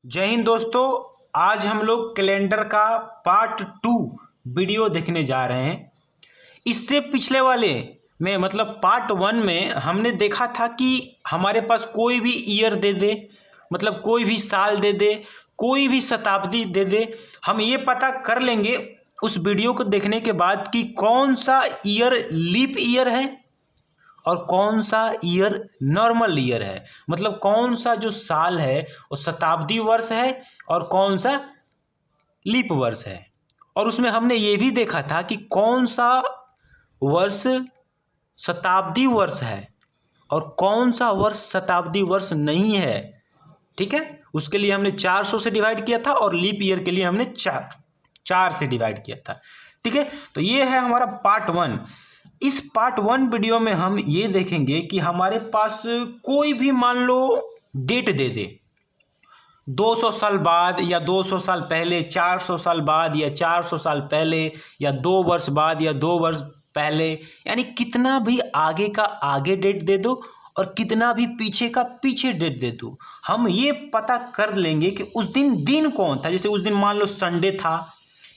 जय हिंद दोस्तों। आज हम लोग कैलेंडर का पार्ट 2 वीडियो देखने जा रहे हैं। इससे पिछले वाले में मतलब पार्ट 1 में हमने देखा था कि हमारे पास कोई भी ईयर दे दे, मतलब कोई भी साल दे दे, कोई भी शताब्दी दे दे, हम ये पता कर लेंगे उस वीडियो को देखने के बाद कि कौन सा ईयर लीप ईयर है और कौन सा ईयर नॉर्मल ईयर है। मतलब कौन सा जो साल है वो शताब्दी वर्ष है और कौन सा लीप वर्ष है। और उसमें हमने ये भी देखा था कि कौन सा वर्ष शताब्दी वर्ष है और कौन सा वर्ष शताब्दी वर्ष नहीं है। ठीक है, उसके लिए हमने 400 से डिवाइड किया था और लीप ईयर के लिए हमने चार से डिवाइड किया था। ठीक है, तो ये है हमारा पार्ट 1। इस पार्ट 1 वीडियो में हम ये देखेंगे कि हमारे पास कोई भी मान लो डेट दे दे, 200 साल बाद या 200 साल पहले, 400 साल बाद या 400 साल पहले, या 2 वर्ष बाद या 2 वर्ष पहले, यानी कितना भी आगे का आगे डेट दे दो और कितना भी पीछे का पीछे डेट दे दो, हम ये पता कर लेंगे कि उस दिन कौन था। जैसे उस दिन मान लो संडे था,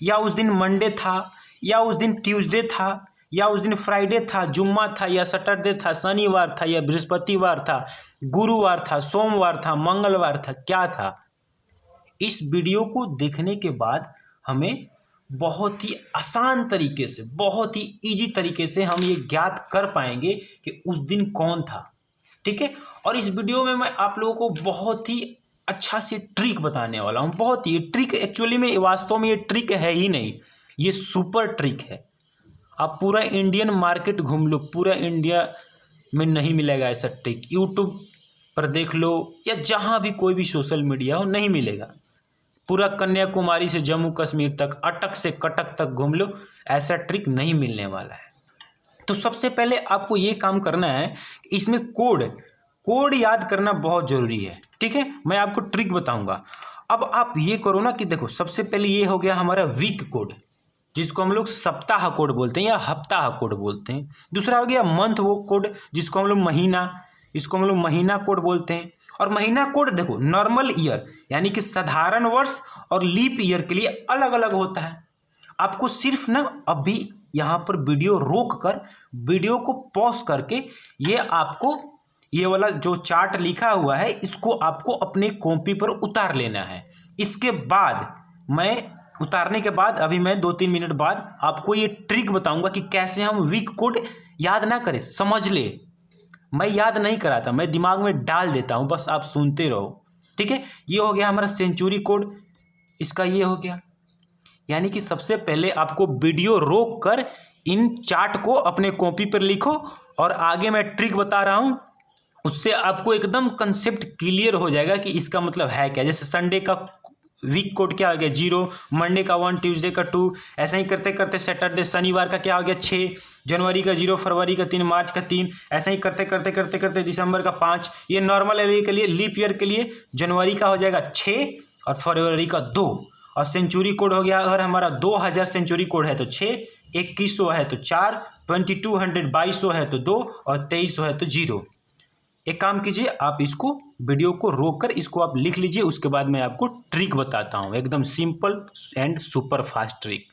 या उस दिन मंडे था, या उस दिन ट्यूसडे था, या उस दिन फ्राइडे था, जुम्मा था, या सैटरडे था, शनिवार था, या बृहस्पतिवार था, गुरुवार था, सोमवार था, मंगलवार था, क्या था। इस वीडियो को देखने के बाद हमें बहुत ही आसान तरीके से, बहुत ही इजी तरीके से हम ये ज्ञात कर पाएंगे कि उस दिन कौन था। ठीक है, और इस वीडियो में मैं आप लोगों को बहुत ही अच्छा से ट्रिक बताने वाला हूँ। बहुत ही ट्रिक, एक्चुअली में वास्तव में ये ट्रिक है ही नहीं, ये सुपर ट्रिक है। आप पूरा इंडियन मार्केट घूम लो, पूरा इंडिया में नहीं मिलेगा ऐसा ट्रिक। यूट्यूब पर देख लो या जहाँ भी कोई भी सोशल मीडिया हो, नहीं मिलेगा। पूरा कन्याकुमारी से जम्मू कश्मीर तक, अटक से कटक तक घूम लो, ऐसा ट्रिक नहीं मिलने वाला है। तो सबसे पहले आपको ये काम करना है, इसमें कोड याद करना बहुत ज़रूरी है। ठीक है, मैं आपको ट्रिक बताऊंगा। अब आप ये करो ना कि देखो, सबसे पहले ये हो गया हमारा वीक कोड, जिसको हम लोग सप्ताह कोड बोलते हैं या हफ्ताह कोड बोलते हैं। दूसरा हो गया मंथ वो कोड, जिसको हम लोग महीना, इसको हम लोग महीना कोड बोलते हैं। और महीना कोड देखो, नॉर्मल ईयर यानी कि साधारण वर्ष और लीप ईयर के लिए अलग अलग होता है। आपको सिर्फ ना अभी यहाँ पर वीडियो रोक कर, वीडियो को पॉज करके, ये वाला जो चार्ट लिखा हुआ है इसको आपको अपने कॉपी पर उतार लेना है। इसके बाद उतारने के बाद अभी मैं 2-3 मिनट बाद आपको ये ट्रिक बताऊंगा कि कैसे हम वीक कोड याद ना करें, समझ ले। मैं याद नहीं कराता, मैं दिमाग में डाल देता हूं, बस आप सुनते रहो। ठीक है, ये हो गया हमारा सेंचुरी कोड, इसका ये हो गया। यानी कि सबसे पहले आपको वीडियो रोक कर इन चार्ट को अपने कॉपी पर लिखो, और आगे मैं ट्रिक बता रहा हूं, उससे आपको एकदम कंसेप्ट क्लियर हो जाएगा कि इसका मतलब है क्या। जैसे संडे का वीक कोड क्या हो गया 0, मंडे का 1, ट्यूसडे का 2, ऐसा ही करते करते सैटरडे शनिवार का क्या हो गया 6, जनवरी का 0, फरवरी का 3, मार्च का 3, ऐसा ही करते करते करते करते दिसंबर का 5। ये नॉर्मल ईयर के लिए, लीप ईयर के लिए जनवरी का हो जाएगा 6 और फरवरी का 2। और सेंचुरी कोड हो गया, अगर हमारा 2000 सेंचुरी कोड है तो 6, 2100 है तो 4, 2200 2200 है तो 2 और 2300 है तो 0। एक काम कीजिए, आप इसको वीडियो को रोक कर इसको आप लिख लीजिए, उसके बाद मैं आपको ट्रिक बताता हूं, एकदम simple and super fast trick.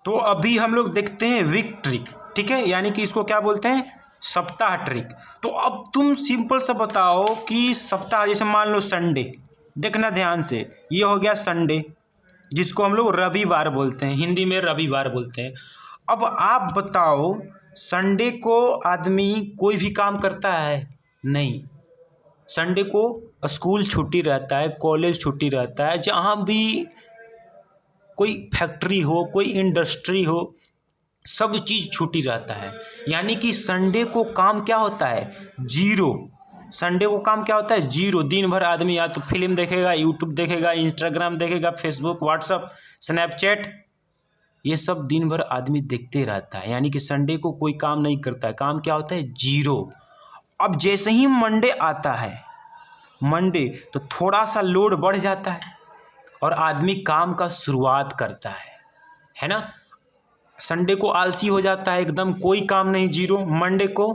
तो अभी हम लोग देखते हैं वीक ट्रिक। ठीक है, यानी कि इसको क्या बोलते हैं, सप्ताह ट्रिक। तो अब तुम सिंपल सा बताओ कि सप्ताह, जैसे मान लो संडे, देखना ध्यान से, ये हो गया संडे, जिसको हम लोग रविवार बोलते हैं, हिंदी में रविवार बोलते हैं। अब आप बताओ, संडे को आदमी कोई भी काम करता है? नहीं। संडे को स्कूल छुट्टी रहता है, कॉलेज छुट्टी रहता है, जहाँ भी कोई फैक्ट्री हो, कोई इंडस्ट्री हो, सब चीज़ छुट्टी रहता है। यानी कि संडे को काम क्या होता है, 0। संडे को काम क्या होता है, 0। दिन भर आदमी या तो फिल्म देखेगा, यूट्यूब देखेगा, इंस्टाग्राम देखेगा, फेसबुक, व्हाट्सअप, स्नैपचैट, ये सब दिन भर आदमी देखते रहता है। यानी कि संडे को कोई काम नहीं करता है, काम क्या होता है, 0। अब जैसे ही मंडे आता है, मंडे, तो थोड़ा सा लोड बढ़ जाता है और आदमी काम का शुरुआत करता है ना। संडे को आलसी हो जाता है, एकदम कोई काम नहीं, 0। मंडे को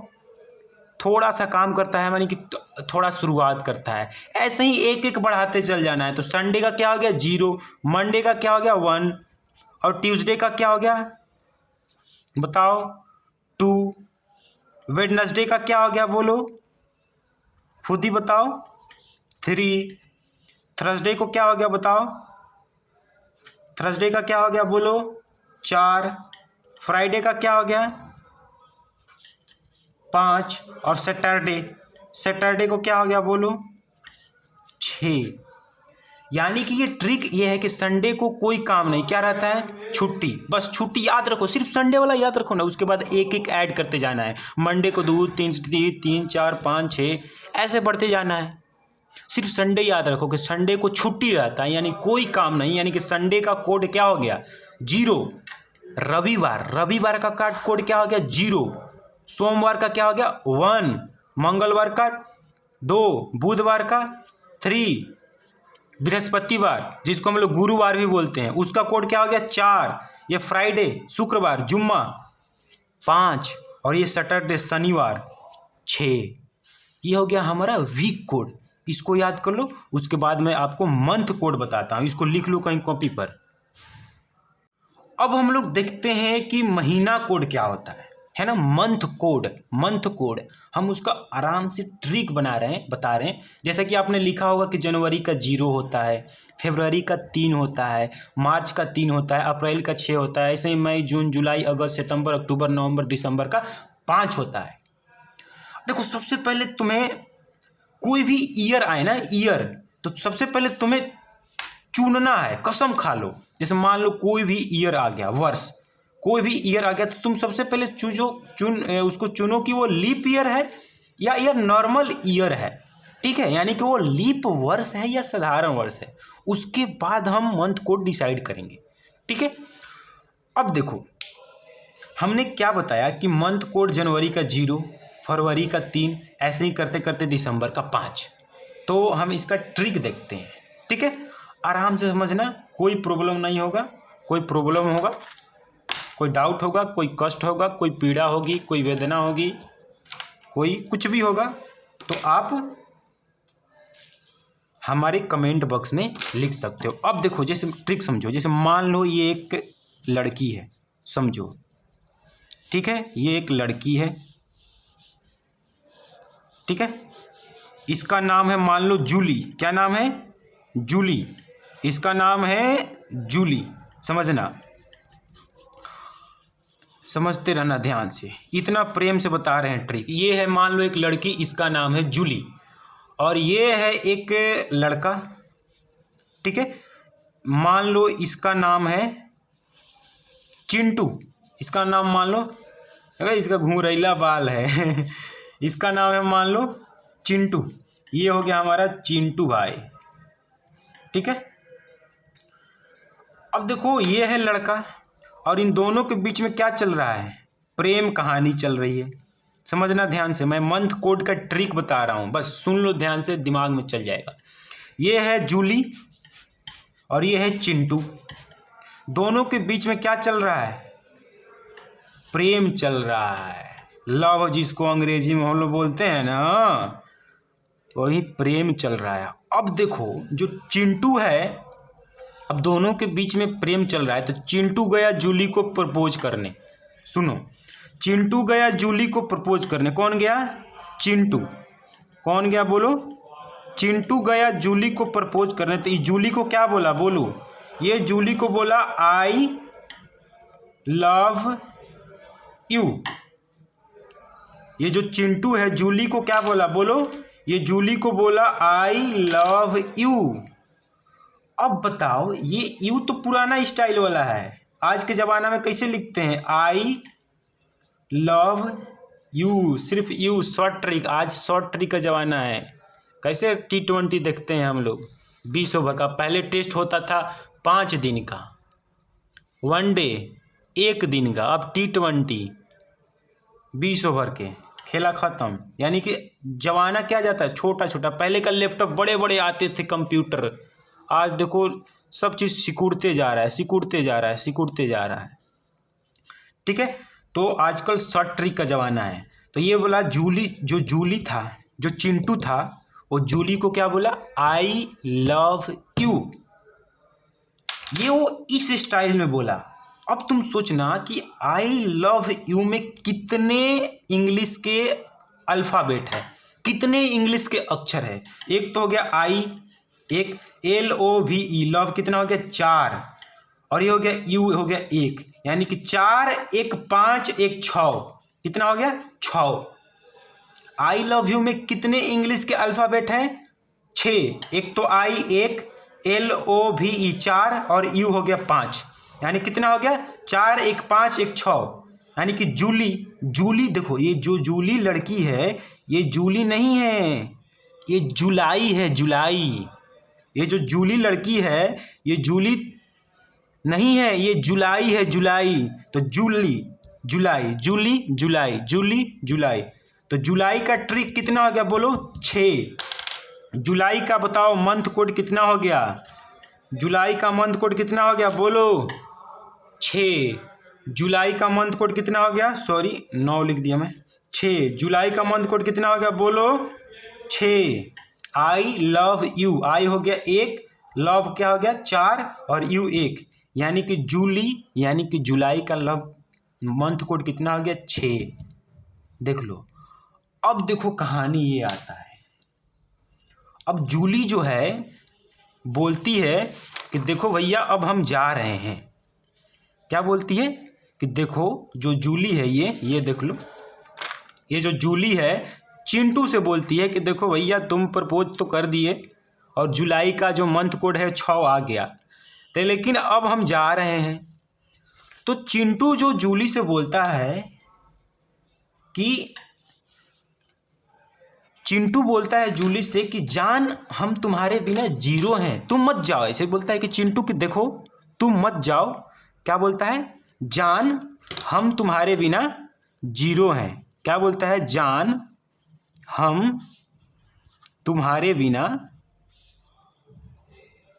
थोड़ा सा काम करता है, यानी कि थोड़ा शुरुआत करता है। ऐसे ही एक एक बढ़ाते चल जाना है। तो संडे का क्या हो गया 0, मंडे का क्या हो गया 1, और ट्यूसडे का क्या हो गया बताओ 2, वेडनेसडे का क्या हो गया बोलो, खुद ही बताओ 3, थर्सडे को क्या हो गया बताओ, थर्सडे का क्या हो गया बोलो 4, फ्राइडे का क्या हो गया 5, और सैटरडे को क्या हो गया बोलो 6। यानी कि ये ट्रिक ये है कि संडे को कोई काम नहीं, क्या रहता है छुट्टी, बस छुट्टी याद रखो, सिर्फ संडे वाला याद रखो ना, उसके बाद एक एक ऐड करते जाना है। मंडे को 2, 3, 4, 5, 6 ऐसे बढ़ते जाना है। सिर्फ संडे याद रखो कि संडे को छुट्टी रहता है, यानी कोई काम नहीं, यानी कि संडे का कोड क्या हो गया 0, रविवार का कोड क्या हो गया 0, सोमवार का क्या हो गया 1, मंगलवार का 2, बुधवार का 3, बृहस्पतिवार जिसको हम लोग गुरुवार भी बोलते हैं उसका कोड क्या हो गया 4, ये फ्राइडे शुक्रवार जुम्मा 5, और ये सैटरडे शनिवार 6। ये हो गया हमारा वीक कोड, इसको याद कर लो। उसके बाद मैं आपको मंथ कोड बताता हूँ, इसको लिख लो कहीं कॉपी पर। अब हम लोग देखते हैं कि महीना कोड क्या होता है ना, मंथ कोड हम उसका आराम से ट्रिक बता रहे हैं। जैसे कि आपने लिखा होगा कि जनवरी का 0 होता है, फरवरी का 3 होता है, मार्च का 3 होता है, अप्रैल का 6 होता है, ऐसे ही मई, जून, जुलाई, अगस्त, सितंबर, अक्टूबर, नवंबर, दिसंबर का 5 होता है। देखो सबसे पहले तुम्हें कोई भी ईयर आए ना, ईयर, तो सबसे पहले तुम्हें चुनना है, कसम खा लो। जैसे मान लो कोई भी ईयर आ गया, वर्ष कोई भी ईयर आ गया, तो तुम सबसे पहले उसको चुनो कि वो लीप ईयर है या नॉर्मल ईयर है, ठीक है, यानी कि वो लीप वर्ष है या साधारण वर्ष है। उसके बाद हम मंथ कोड डिसाइड करेंगे, ठीक है। अब देखो हमने क्या बताया कि मंथ कोड जनवरी का 0, फरवरी का 3, ऐसे ही करते करते दिसंबर का 5। तो हम इसका ट्रिक देखते हैं, ठीक है, आराम से समझना, कोई प्रॉब्लम नहीं होगा। कोई डाउट होगा, कोई कष्ट होगा, कोई पीड़ा होगी, कोई वेदना होगी, कोई कुछ भी होगा, तो आप हमारे कमेंट बॉक्स में लिख सकते हो। अब देखो जैसे ट्रिक समझो, जैसे मान लो ये एक लड़की है, समझो, ठीक है, ये एक लड़की है, ठीक है, इसका नाम है मान लो जूली। क्या नाम है जूली, इसका नाम है जूली, समझते रहना ध्यान से, इतना प्रेम से बता रहे हैं ट्रिक। ये है मान लो एक लड़की, इसका नाम है जूली, और ये है एक लड़का, ठीक है, मान लो इसका नाम है चिंटू, इसका नाम मान लो, अरे इसका घुंघरैला बाल है इसका नाम है मान लो चिंटू, ये हो गया हमारा चिंटू भाई, ठीक है। अब देखो ये है लड़का, और इन दोनों के बीच में क्या चल रहा है, प्रेम कहानी चल रही है। समझना ध्यान से, मैं मंथ कोड का ट्रिक बता रहा हूँ, बस सुन लो ध्यान से, दिमाग में चल जाएगा। ये है जूली और ये है चिंटू, दोनों के बीच में क्या चल रहा है, प्रेम चल रहा है, लव जिसको अंग्रेजी में हम लोग बोलते हैं ना, वही प्रेम चल रहा है। अब देखो जो चिंटू है, अब दोनों के बीच में प्रेम चल रहा है, तो चिंटू गया जूली को प्रपोज करने। सुनो, चिंटू गया जूली को प्रपोज करने। कौन गया, चिंटू। कौन गया बोलो, चिंटू गया जूली को प्रपोज करने। तो ये जूली को क्या बोला बोलो, ये जूली को बोला आई लव यू। ये जो चिंटू है जूली को क्या बोला बोलो, ये जूली को बोला आई लव यू। अब बताओ, ये यू तो पुराना स्टाइल वाला है, आज के ज़माना में कैसे लिखते हैं, आई लव यू, सिर्फ यू, शॉर्ट ट्रिक। आज शॉर्ट ट्रिक का ज़माना है। कैसे T20 देखते हैं हम लोग, 20 ओवर का। पहले टेस्ट होता था 5 दिन का, वनडे 1 दिन का, अब T20 20 ओवर के, खेला ख़त्म। यानी कि ज़माना क्या जाता है, छोटा छोटा। पहले का लैपटॉप बड़े बड़े आते थे, कंप्यूटर। आज देखो सब चीज़ सिकुड़ते जा रहा है, ठीक है। तो आजकल शॉर्ट ट्रिक का ज़माना है। तो तो ये बोला जूली था, जो चिंटू था, वो जूली को क्या बोला, आई लव यू। ये वो इस स्टाइल में बोला। अब तुम सोचना कि आई लव यू में कितने इंग्लिश के अल्फ़ाबेट है, कितने इंग्लिश के अक्षर है। एक तो हो गया आई, एक LOVE लव कितना हो गया 4, और ये हो गया यू हो गया 1, यानी कि 4 1 5 1 6, कितना हो गया 6। आई लव यू में कितने इंग्लिश के अल्फ़ाबेट हैं 6। एक तो आई 1, LOVE 4 और यू हो गया 5, यानी कितना हो गया 4 1 5 1 6, यानी कि जूली देखो, ये जो जूली लड़की है ये जूली नहीं है, ये जुलाई है, जुलाई। ये जो जूली लड़की है ये जूली नहीं है, ये जुलाई है, जुलाई। तो जुलाई। तो जुलाई का ट्रिक कितना हो गया बोलो 6। जुलाई का बताओ मंथ कोड कितना हो गया, जुलाई का मंथ कोड कितना हो गया बोलो 6। जुलाई का मंथ कोड कितना हो गया, सॉरी 9 लिख दिया मैं, 6। जुलाई का मंथ कोड कितना हो गया बोलो 6। आई लव यू, आई हो गया 1, लव क्या हो गया 4 और यू 1, यानी कि जुलाई का लव मंथ कोड कितना हो गया 6। देख लो। अब देखो कहानी ये आता है। अब जूली जो है बोलती है कि देखो भैया अब हम जा रहे हैं। क्या बोलती है कि देखो जो जूली है ये देख लो, ये जो जूली है चिंटू से बोलती है कि देखो भैया तुम प्रपोज तो कर दिए और जुलाई का जो मंथ कोड है 6 आ गया, तो लेकिन अब हम जा रहे हैं। तो चिंटू जो जूली से बोलता है कि चिंटू बोलता है जूली से कि जान हम तुम्हारे बिना 0 हैं, तुम मत जाओ। ऐसे बोलता है कि चिंटू कि देखो तुम मत जाओ। क्या बोलता है, जान हम तुम्हारे बिना 0 हैं। क्या बोलता है, जान हम तुम्हारे बिना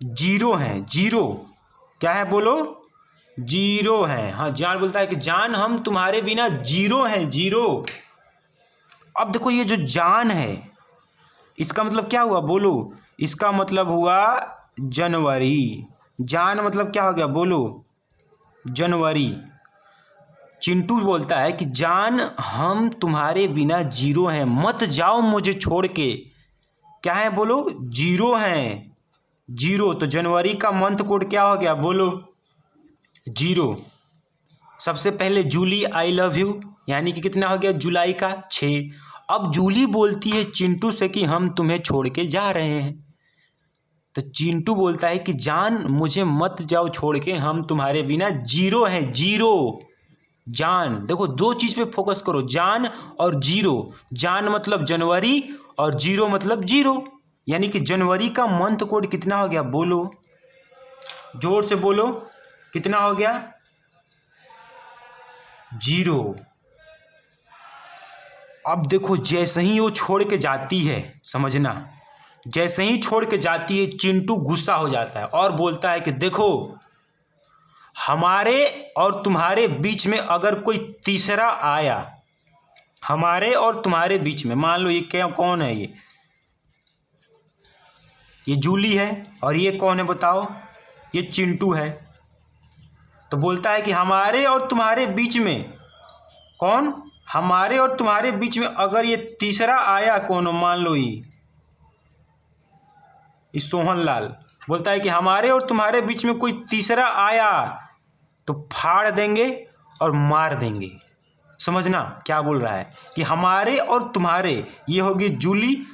0 हैं। 0 क्या है बोलो 0 है। हाँ, जान बोलता है कि जान हम तुम्हारे बिना 0 हैं, 0। अब देखो ये जो जान है इसका मतलब क्या हुआ बोलो, इसका मतलब हुआ जनवरी। जान मतलब क्या हो गया बोलो जनवरी। चिंटू बोलता है कि जान हम तुम्हारे बिना 0 हैं, मत जाओ मुझे छोड़ के। क्या है बोलो 0 हैं, 0। तो जनवरी का मंथ कोड क्या हो गया बोलो 0। सबसे पहले जूली आई लव यू, यानी कि कितना हो गया जुलाई का 6। अब जूली बोलती है चिंटू से कि हम तुम्हें छोड़ के जा रहे हैं। तो चिंटू बोलता है कि जान मुझे मत जाओ छोड़ के, हम तुम्हारे बिना 0 हैं, 0। जान देखो 2 चीज़ पे फोकस करो, जान और 0। जान मतलब जनवरी और 0 मतलब 0, यानी कि जनवरी का मंथ कोड कितना हो गया बोलो, जोर से बोलो कितना हो गया 0। अब देखो जैसे ही वो छोड़ के जाती है, समझना, जैसे ही छोड़ के जाती है चिंटू गुस्सा हो जाता है और बोलता है कि देखो हमारे और तुम्हारे बीच में अगर कोई तीसरा आया, हमारे और तुम्हारे बीच में, मान लो ये क्या कौन है, ये जूली है और ये कौन है बताओ, ये चिंटू है। तो बोलता है कि हमारे और तुम्हारे बीच में कौन, हमारे और तुम्हारे बीच में अगर ये तीसरा आया कौन, मान लो ये सोहनलाल। बोलता है कि हमारे और तुम्हारे बीच में कोई तीसरा आया तो फाड़ देंगे और मार देंगे। समझना क्या बोल रहा है कि हमारे और तुम्हारे, ये होगी जूली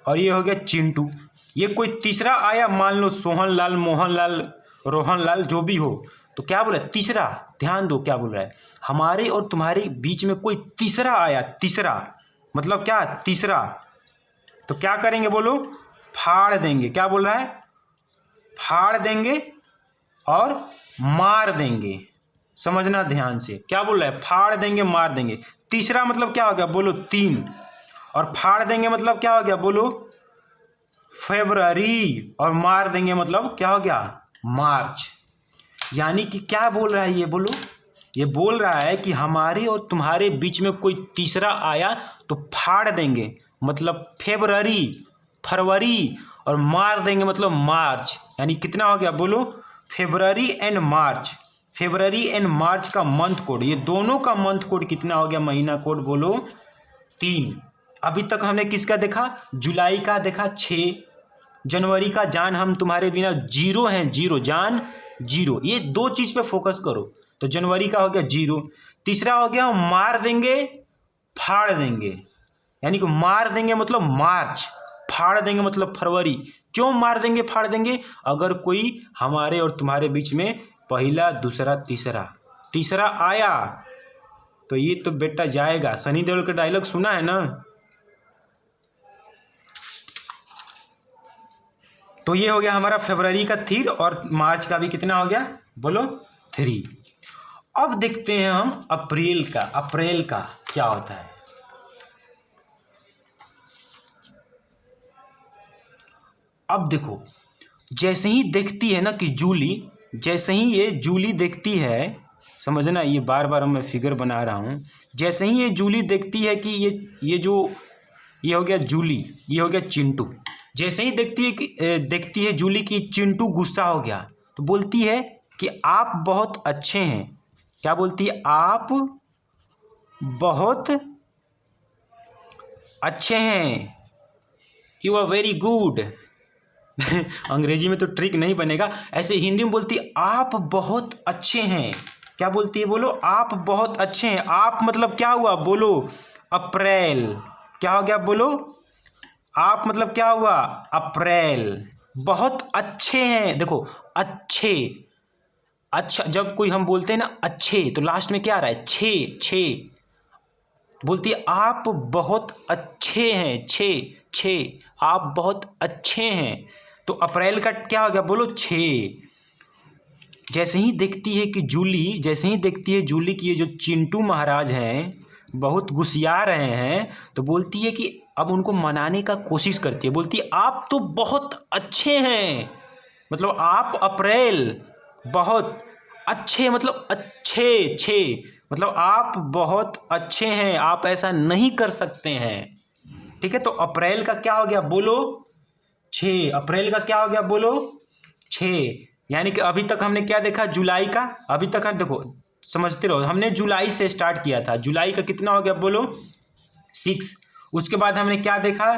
और ये हो गया चिंटू। ये कोई तीसरा आया, मान लो सोहनलाल, मोहनलाल, रोहनलाल, जो भी हो, तो क्या बोला तीसरा, ध्यान दो क्या बोल रहा है, हमारे और तुम्हारे बीच में कोई तीसरा आया। तीसरा मतलब क्या, तीसरा। तो क्या करेंगे बोलो, फाड़ देंगे। क्या बोल रहा है, फाड़ देंगे और मार देंगे। समझना ध्यान से क्या बोल रहा है, फाड़ देंगे मार देंगे। तीसरा मतलब क्या हो गया बोलो 3, और फाड़ देंगे मतलब क्या हो गया बोलो फरवरी, और मार देंगे मतलब क्या हो गया मार्च। यानी कि क्या बोल रहा है ये बोलो, ये बोल रहा है कि हमारे और तुम्हारे बीच में कोई तीसरा आया तो फाड़ देंगे, मतलब फरवरी, और मार देंगे मतलब मार्च। यानी कितना हो गया बोलो, फरवरी एंड मार्च का मंथ कोड, ये दोनों का मंथ कोड कितना हो गया, महीना कोड बोलो 3। अभी तक हमने किसका देखा, जुलाई का देखा 6, जनवरी का जान हम तुम्हारे बिना 0 हैं, 0 जान 0, ये 2 चीज़ पे फोकस करो। तो जनवरी का हो गया 0, तीसरा हो गया मार देंगे फाड़ देंगे, यानी कि मार देंगे मतलब मार्च, फाड़ देंगे मतलब फरवरी। क्यों मार देंगे फाड़ देंगे, अगर कोई हमारे और तुम्हारे बीच में पहला दूसरा तीसरा आया तो ये तो बेटा जाएगा। सनी देओल का डायलॉग सुना है ना। तो ये हो गया हमारा फरवरी का 3 और मार्च का भी कितना हो गया बोलो 3। अब देखते हैं हम अप्रैल का क्या होता है। अब देखो, जैसे ही देखती है ना कि जूली, जैसे ही ये जूली देखती है, समझना ये बार बार मैं फिगर बना रहा हूँ, जैसे ही ये जूली देखती है कि ये हो गया जूली, ये हो गया चिंटू। जैसे ही देखती है जूली की चिंटू गुस्सा हो गया, तो बोलती है कि आप बहुत अच्छे हैं। क्या बोलती है, आप बहुत अच्छे हैं, यू आर वेरी गुड। अंग्रेजी में तो ट्रिक नहीं बनेगा, ऐसे हिंदी में बोलती है आप बहुत अच्छे हैं। क्या बोलती है बोलो, आप बहुत अच्छे हैं। आप मतलब क्या हुआ बोलो, अप्रैल। क्या हो गया बोलो, आप मतलब क्या हुआ, अप्रैल। बहुत अच्छे हैं, देखो अच्छे, अच्छा जब कोई हम बोलते हैं ना अच्छे, तो लास्ट में क्या आ रहा है, छे। बोलती है आप बहुत अच्छे हैं, छे आप बहुत अच्छे हैं। तो अप्रैल का क्या हो गया बोलो 6। जैसे ही देखती है जूली की ये जो चिंटू महाराज हैं बहुत गुस्सिया रहे हैं, तो बोलती है कि अब उनको मनाने का कोशिश करती है। बोलती है आप तो बहुत अच्छे हैं, मतलब आप अप्रैल बहुत अच्छे, मतलब अच्छे मतलब आप बहुत अच्छे हैं, आप ऐसा नहीं कर सकते हैं। ठीक है, तो अप्रैल का क्या हो गया बोलो 6। अप्रैल का क्या हो गया बोलो 6। यानी कि अभी तक हमने क्या देखा, जुलाई का। अभी तक हम देखो समझते रहो, हमने जुलाई से स्टार्ट किया था। जुलाई का कितना हो गया बोलो 6। उसके बाद हमने क्या देखा,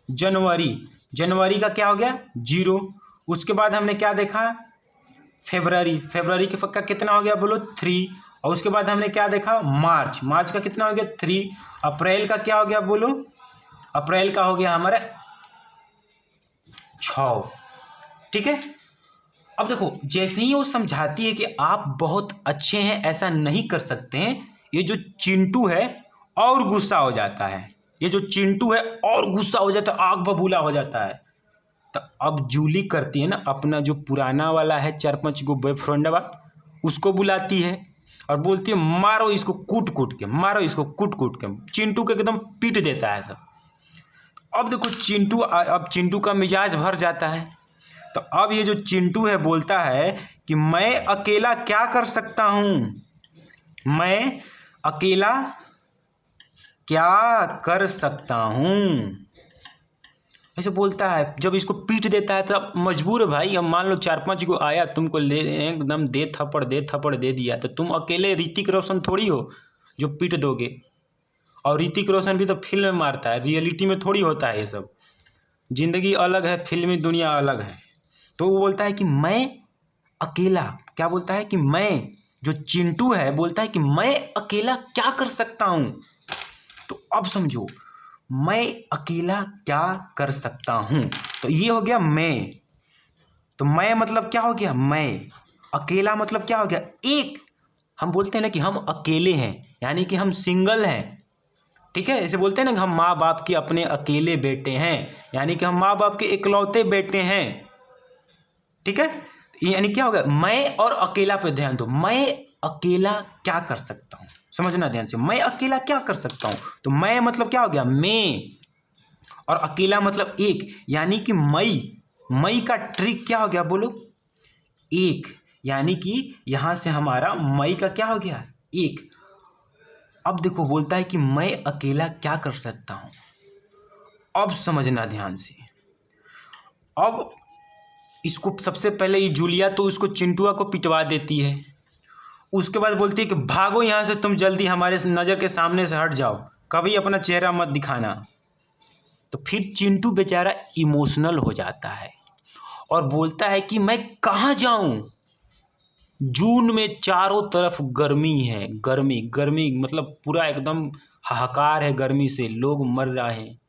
जनवरी का क्या हो गया 0। उसके बाद हमने क्या देखा, फरवरी के का कितना हो गया बोलो 3। और उसके बाद हमने क्या देखा, मार्च का कितना हो गया 3। अप्रैल का क्या हो गया बोलो, अप्रैल का हो गया हमारा 6। ठीक है, अब देखो जैसे ही वो समझाती है कि आप बहुत अच्छे हैं, ऐसा नहीं कर सकते हैं, ये जो चिंटू है और गुस्सा हो जाता है, आग बबूला हो जाता है। तो अब जूली करती है ना, अपना जो पुराना वाला है 4-5 गो बॉयफ्रेंडवा, उसको बुलाती है और बोलती है मारो इसको कूट कूट के। चिंटू को एकदम पीट देता है सब। अब देखो चिंटू का मिजाज भर जाता है। तो अब ये जो चिंटू है बोलता है कि मैं अकेला क्या कर सकता हूँ, मैं अकेला क्या कर सकता हूँ, ऐसे बोलता है। जब इसको पीट देता है तब मजबूर है भाई। अब मान लो 4-5 को आया, तुमको ले एकदम दे थप्पड़ दे दिया, तो तुम अकेले ऋतिक रोशन थोड़ी हो जो पीट दोगे। और ऋतिक रोशन भी तो फिल्म में मारता है, रियलिटी में थोड़ी होता है ये सब। जिंदगी अलग है, फिल्मी दुनिया अलग है। तो वो बोलता है कि मैं अकेला, क्या बोलता है कि मैं, जो चिंटू है बोलता है कि मैं अकेला क्या कर सकता हूँ। तो अब समझो, मैं अकेला क्या कर सकता हूँ, तो ये हो गया मैं। तो मैं मतलब क्या हो गया, मैं। अकेला मतलब क्या हो गया, एक। हम बोलते हैं ना कि हम अकेले हैं, यानी कि हम सिंगल हैं। ठीक है, ऐसे बोलते हैं ना कि हम माँ बाप के अपने अकेले बेटे हैं, यानी कि हम माँ बाप के इकलौते बेटे हैं। ठीक है, यानी क्या होगा, मैं और अकेला पे ध्यान दो। मैं अकेला क्या कर सकता हूँ, समझना ध्यान से, मैं अकेला क्या कर सकता हूँ। तो मैं मतलब क्या हो गया, मैं, और अकेला मतलब एक, यानी कि मई का ट्रिक क्या हो गया बोलो, एक। यानी कि यहां से हमारा मई का क्या हो गया, एक। अब देखो बोलता है कि मैं अकेला क्या कर सकता हूँ। अब समझना ध्यान से। अब इसको सबसे पहले ये जूलिया तो उसको चिंटुआ को पिटवा देती है। उसके बाद बोलती है कि भागो यहाँ से, तुम जल्दी हमारे नज़र के सामने से हट जाओ, कभी अपना चेहरा मत दिखाना। तो फिर चिंटू बेचारा इमोशनल हो जाता है और बोलता है कि मैं कहाँ जाऊँ। जून में चारों तरफ गर्मी है, गर्मी गर्मी मतलब पूरा एकदम हाहाकार है गर्मी से, लोग मर रहे हैं,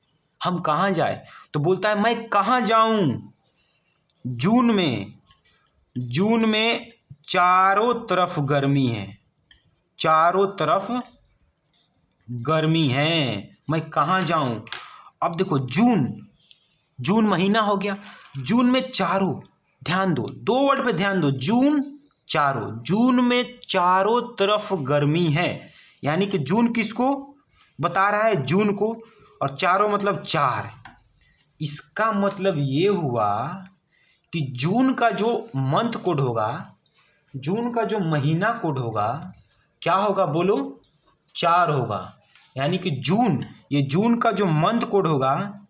हम कहाँ जाए। तो बोलता है मैं कहाँ जाऊँ। जून में चारों तरफ गर्मी है, चारों तरफ गर्मी है, मैं कहाँ जाऊँ। अब देखो जून महीना हो गया। जून में चारों, ध्यान दो, दो वर्ड पे ध्यान दो, जून चारों। जून में चारों तरफ गर्मी है, यानी कि जून किसको बता रहा है, जून को, और चारों मतलब चार। इसका मतलब ये हुआ कि जून का जो मंथ कोड होगा, जून का जो महीना कोड होगा, क्या होगा बोलो, 4 होगा। यानी कि जून, ये जून का जो मंथ कोड होगा,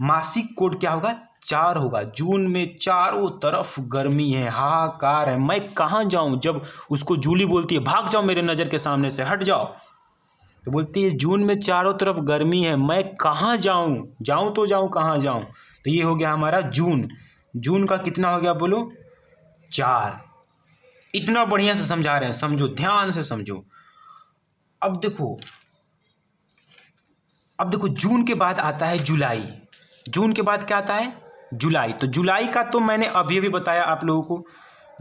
मासिक कोड क्या होगा, 4 होगा। जून में चारों तरफ गर्मी है, हाहाकार है, मैं कहाँ जाऊँ। जब उसको जूली बोलती है भाग जाओ मेरे नज़र के सामने से, हट जाओ, तो बोलती है जून में चारों तरफ गर्मी है, मैं कहाँ जाऊँ, जाऊँ तो जाऊँ कहाँ जाऊँ। तो ये हो गया हमारा जून। जून का कितना हो गया बोलो, 4। इतना बढ़िया से समझा रहे हैं, समझो, ध्यान से समझो। अब देखो जून के बाद आता है जुलाई। जून के बाद क्या आता है, जुलाई। तो जुलाई का तो मैंने अभी अभी बताया आप लोगों को।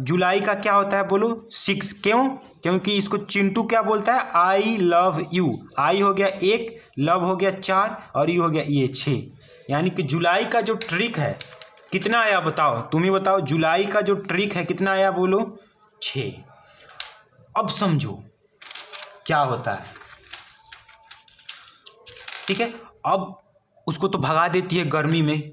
जुलाई का क्या होता है बोलो, 6। क्यों, क्योंकि इसको चिंटू क्या बोलता है, आई लव यू। आई हो गया 1, लव हो गया 4, और यू हो गया ये 6। यानी कि जुलाई का जो ट्रिक है कितना आया बताओ, तुम ही बताओ। जुलाई का जो ट्रिक है कितना आया बोलो, 6। अब समझो क्या होता है, ठीक है। अब उसको तो भगा देती है गर्मी में,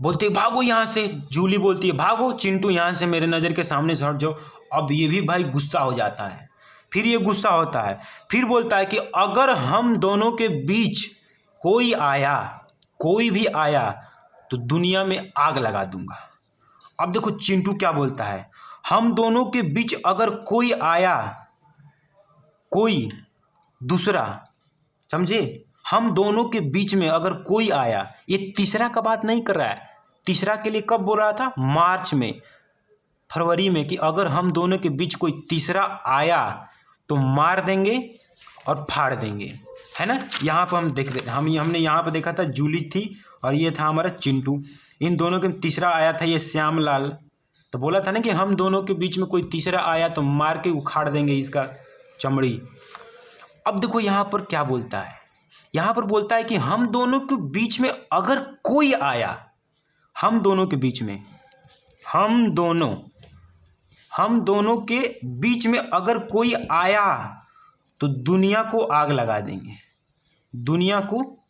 बोलते भागो यहाँ से, जूली बोलती है भागो चिंटू यहाँ से, मेरे नज़र के सामने से हट जाओ। अब ये भी भाई गुस्सा हो जाता है, फिर ये गुस्सा होता है, फिर बोलता है कि अगर हम दोनों के बीच कोई भी आया तो दुनिया में आग लगा दूंगा। अब देखो चिंटू क्या बोलता है, हम दोनों के बीच अगर कोई आया, कोई दूसरा, समझे, हम दोनों के बीच में अगर कोई आया, ये तीसरा का बात नहीं कर रहा है। तीसरा के लिए कब बोल रहा था, मार्च में, फरवरी में, कि अगर हम दोनों के बीच कोई तीसरा आया तो मार देंगे और फाड़ देंगे, है ना। यहाँ पर हम देख रहे, हमने यहाँ पर देखा था जूली थी और ये था हमारा चिंटू। इन दोनों के तीसरा आया था ये श्यामलाल। तो बोला था ना कि हम दोनों के बीच में कोई तीसरा आया तो मार के उखाड़ देंगे इसका चमड़ी। अब देखो यहाँ पर क्या बोलता है, यहाँ पर बोलता है कि हम दोनों के बीच में अगर कोई आया, हम दोनों के बीच में, हम दोनों के बीच में अगर कोई आया तो दुनिया को आग लगा देंगे, दुनिया को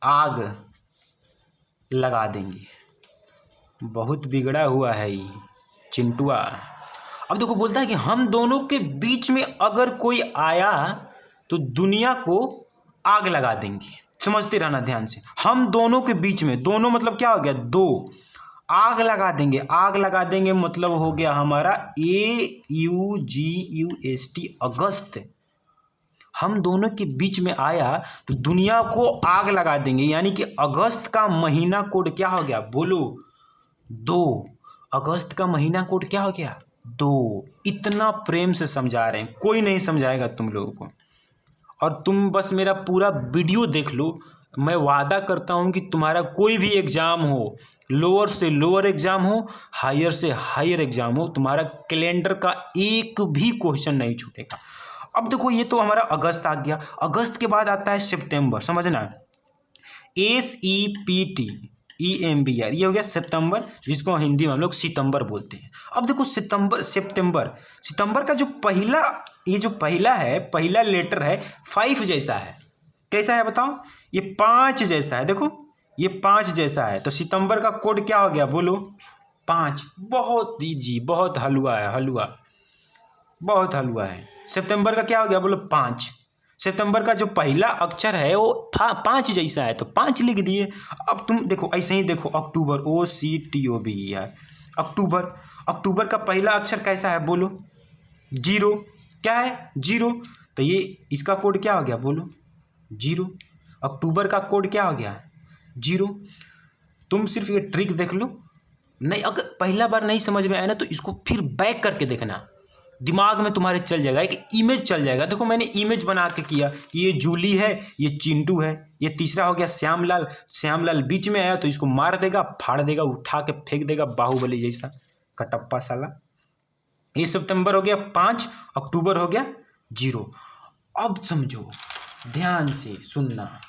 आग लगा देंगे। बहुत बिगड़ा हुआ है ये चिंटुआ। अब देखो बोलता है कि हम दोनों के बीच में अगर कोई आया तो दुनिया को आग लगा देंगे। समझते रहना ध्यान से, हम दोनों के बीच में, दोनों मतलब क्या हो गया, 2, आग लगा देंगे। आग लगा देंगे मतलब हो गया हमारा AUGUST, अगस्त। हम दोनों के बीच में आया तो दुनिया को आग लगा देंगे, यानी कि अगस्त का महीना कोड क्या हो गया बोलो, 2। अगस्त का महीना कोड क्या हो गया, 2। इतना प्रेम से समझा रहे हैं, कोई नहीं समझाएगा तुम लोगों को। और तुम बस मेरा पूरा वीडियो देख लो, मैं वादा करता हूँ कि तुम्हारा कोई भी एग्ज़ाम हो, लोअर से लोअर एग्ज़ाम हो, हायर से हायर एग्ज़ाम हो, तुम्हारा कैलेंडर का एक भी क्वेश्चन नहीं छूटेगा। अब देखो ये तो हमारा अगस्त आ गया। अगस्त के बाद आता है सितंबर, समझना, SEPTEMBR, ये हो गया सितंबर, जिसको हिंदी में हम लोग सितंबर बोलते हैं। अब देखो सितंबर का जो पहला, ये जो पहला है, पहला लेटर है 5 जैसा है। कैसा है बताओ, ये 5 जैसा है, देखो ये 5 जैसा है। तो सितंबर का कोड क्या हो गया बोलो, 5। बहुत इजी, बहुत हलवा है, हलवा, बहुत हलवा है। सितंबर का क्या हो गया बोलो 5। सितंबर का जो पहला अक्षर है वो 5 जैसा है तो 5 लिख दिए। अब तुम देखो ऐसे ही देखो, अक्टूबर, OCTOBER, अक्टूबर। अक्टूबर का पहला अक्षर कैसा है बोलो, 0। क्या है, 0। तो ये इसका कोड क्या हो गया बोलो, 0। अक्टूबर का कोड क्या हो गया, 0। तुम सिर्फ ये ट्रिक देख लो, नहीं अगर पहला बार नहीं समझ में आया ना तो इसको फिर बैक करके देखना, दिमाग में तुम्हारे चल जाएगा, एक इमेज चल जाएगा। देखो मैंने इमेज बना के किया कि ये जूली है, ये चिंटू है, ये तीसरा हो गया श्यामलाल। श्यामलाल बीच में आया तो इसको मार देगा, फाड़ देगा, उठा के फेंक देगा, बाहुबली जैसा कटप्पा साला। ये सितंबर हो गया 5, अक्टूबर हो गया 0। अब समझो, ध्यान से सुनना।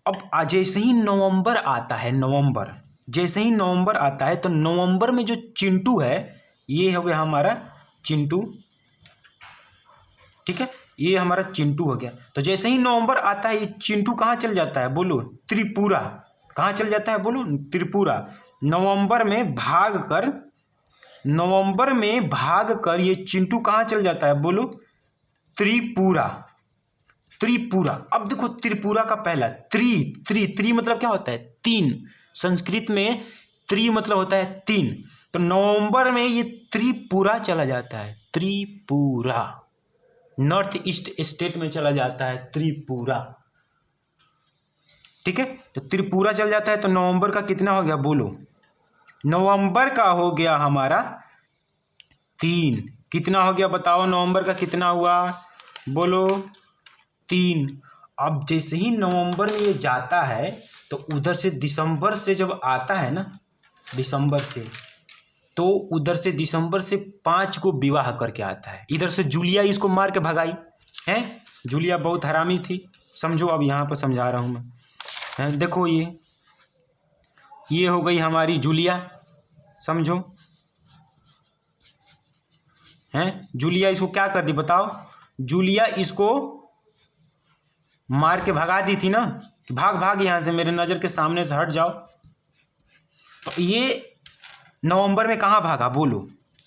अब जैसे ही नवंबर आता है, नवंबर जैसे ही नवंबर आता है तो नवंबर में जो चिंटू है ये हो गया हमारा चिंटू, ठीक है, ये हमारा चिंटू हो गया। तो जैसे ही नवंबर आता है ये चिंटू कहाँ चल जाता है बोलो, त्रिपुरा। कहाँ चल जाता है बोलो, त्रिपुरा। नवंबर में भाग कर ये चिंटू कहाँ चल जाता है बोलो, त्रिपुरा। त्रिपुरा। अब देखो त्रिपुरा का पहला त्रि मतलब क्या होता है, 3। संस्कृत में त्रि मतलब होता है 3। तो नवंबर में ये त्रिपुरा चला जाता है, त्रिपुरा, नॉर्थ ईस्ट स्टेट में चला जाता है त्रिपुरा, ठीक है। तो त्रिपुरा चल जाता है तो नवंबर का कितना हो गया बोलो, नवंबर का हो गया हमारा 3। कितना हो गया बताओ, नवंबर का कितना हुआ बोलो, 3। अब जैसे ही नवंबर में ये जाता है तो उधर से दिसंबर से जब आता है ना, दिसंबर से, तो उधर से दिसंबर से 5 को विवाह करके आता है। इधर से जूलिया इसको मार के भगाई है, जूलिया बहुत हरामी थी, समझो। अब यहाँ पर समझा रहा हूँ मैं, है देखो ये हो गई हमारी जूलिया, समझो, हैं। जूलिया इसको क्या कर दी बताओ, जूलिया इसको मार के भगा दी थी ना, कि भाग भाग यहाँ से, मेरे नज़र के सामने से हट जाओ। तो ये नवंबर में कहाँ भागा बोलो,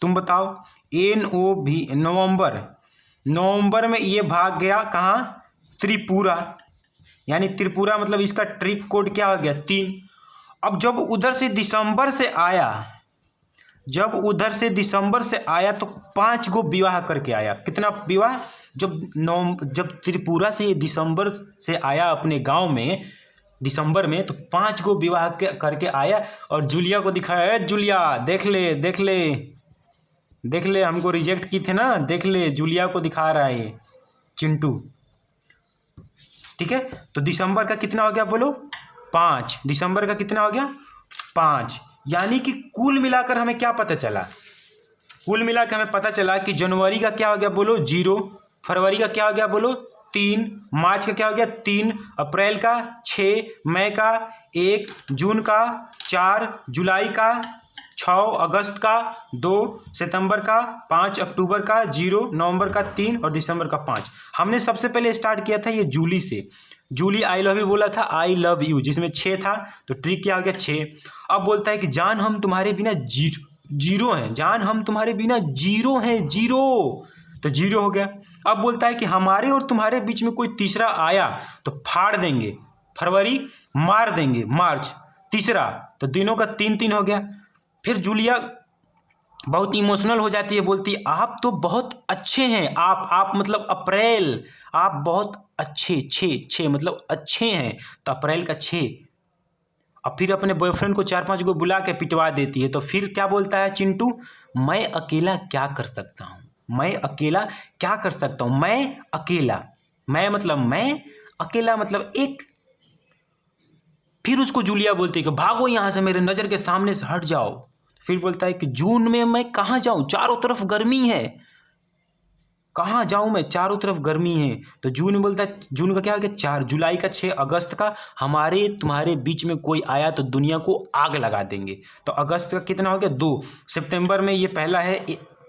तुम बताओ। NOV नवंबर में ये भाग गया कहाँ, त्रिपुरा। यानी त्रिपुरा मतलब इसका ट्रिक कोड क्या हो गया, 3। अब जब उधर से दिसंबर से आया तो 5 को विवाह करके आया। कितना विवाह, जब त्रिपुरा से दिसंबर से आया अपने गांव में दिसंबर में, तो 5 को विवाह करके आया और जूलिया को दिखाया, जूलिया देख ले हमको रिजेक्ट की थे ना, देख ले, जूलिया को दिखा रहा है ये चिंटू, ठीक है। तो दिसंबर का कितना हो गया बोलो, 5। दिसंबर का कितना हो गया, 5। यानी कि कुल मिलाकर हमें क्या पता चला, कुल मिलाकर हमें पता चला कि जनवरी का क्या हो गया बोलो, 0। फरवरी का क्या हो गया बोलो, 3। मार्च का क्या हो गया, 3। अप्रैल का 6। मई का 1। जून का 4। जुलाई का 6। अगस्त का 2। सितंबर का 5। अक्टूबर का 0। नवंबर का 3 और दिसंबर का 5। हमने सबसे पहले स्टार्ट किया था ये जूली से। जूली आई लव यू बोला था, आई लव यू, जिसमें 6 था, तो ट्रिक क्या हो गया 6। अब बोलता है कि जान हम तुम्हारे बिना जीरो हैं, जान हम तुम्हारे बिना जीरो हैं, जीरो, तो 0 हो गया। अब बोलता है कि हमारे और तुम्हारे बीच में कोई तीसरा आया तो फाड़ देंगे, फरवरी, मार देंगे, मार्च, तीसरा, तो दिनों का 3 हो गया। फिर जूलिया बहुत इमोशनल हो जाती है, बोलती है आप तो बहुत अच्छे हैं, आप मतलब अप्रैल, आप बहुत अच्छे, 6 मतलब अच्छे हैं, तो अप्रैल का 6। अब फिर अपने बॉयफ्रेंड को 4-5 को बुला के पिटवा देती है। तो फिर क्या बोलता है चिंटू, मैं अकेला क्या कर सकता हूँ, मैं अकेला क्या कर सकता हूँ, मैं अकेला, मैं अकेला मतलब एक। फिर उसको जूलिया बोलती है कि भागो यहाँ से, मेरे नज़र के सामने से हट जाओ। फिर बोलता है कि जून में मैं कहाँ जाऊँ, चारों तरफ गर्मी है, कहाँ जाऊँ मैं, चारों तरफ गर्मी है। तो जून में बोलता है, जून का क्या हो गया 4। जुलाई का 6। अगस्त का हमारे तुम्हारे बीच में कोई आया तो दुनिया को आग लगा देंगे, तो अगस्त का कितना हो गया 2। सितंबर में ये पहला है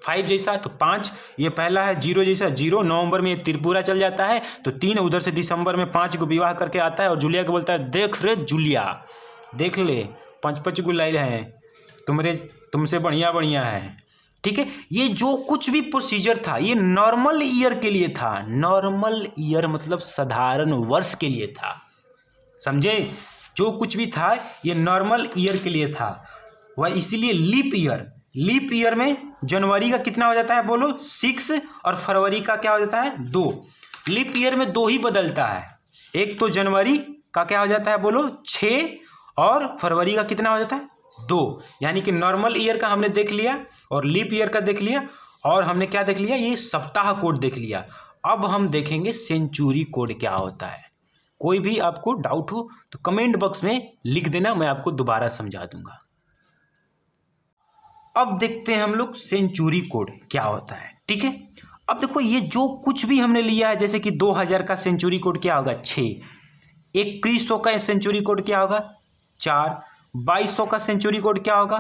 5 जैसा तो 5, ये पहला है 0 जैसा 0। नवंबर में ये त्रिपुरा चल जाता है तो 3। उधर से दिसंबर में 5 को विवाह करके आता है और जूलिया को बोलता है देख रे जूलिया, देख ले 5 को लाइल हैं, तुमसे बढ़िया है। ठीक है, ये जो कुछ भी प्रोसीजर था ये नॉर्मल ईयर के लिए था। नॉर्मल ईयर मतलब साधारण वर्ष के लिए था, समझे? जो कुछ भी था ये नॉर्मल ईयर के लिए था, वह इसीलिए लीप ईयर में जनवरी का कितना हो जाता है बोलो 6, और फरवरी का क्या हो जाता है 2। लीप ईयर में 2 ही बदलता है, एक तो जनवरी का क्या हो जाता है बोलो 6, और फरवरी का कितना हो जाता है 2। यानी कि नॉर्मल ईयर का हमने देख लिया और लीप ईयर का देख लिया, और हमने क्या देख लिया, ये सप्ताह कोड देख लिया। अब हम देखेंगे सेंचुरी कोड क्या होता है। कोई भी आपको डाउट हो तो कमेंट बॉक्स में लिख देना, मैं आपको दोबारा समझा दूंगा। अब देखते हैं हम लोग सेंचुरी कोड क्या होता है, ठीक है। अब देखो ये जो कुछ भी हमने लिया है, जैसे कि 2000 का सेंचुरी कोड क्या होगा 6, 2100 का सेंचुरी कोड क्या होगा 4, 2200 का सेंचुरी कोड क्या होगा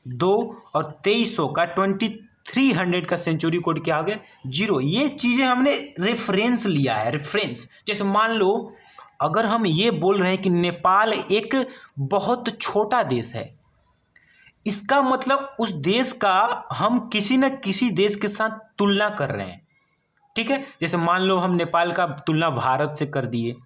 2, और 2300 का 2300 का सेंचुरी कोड क्या हो गया 0। ये चीज़ें हमने रेफरेंस लिया है, रेफरेंस। जैसे मान लो अगर हम ये बोल रहे हैं कि नेपाल एक बहुत छोटा देश है, इसका मतलब उस देश का हम किसी न किसी देश के साथ तुलना कर रहे हैं, ठीक है। जैसे मान लो हम नेपाल का तुलना भारत से कर दिए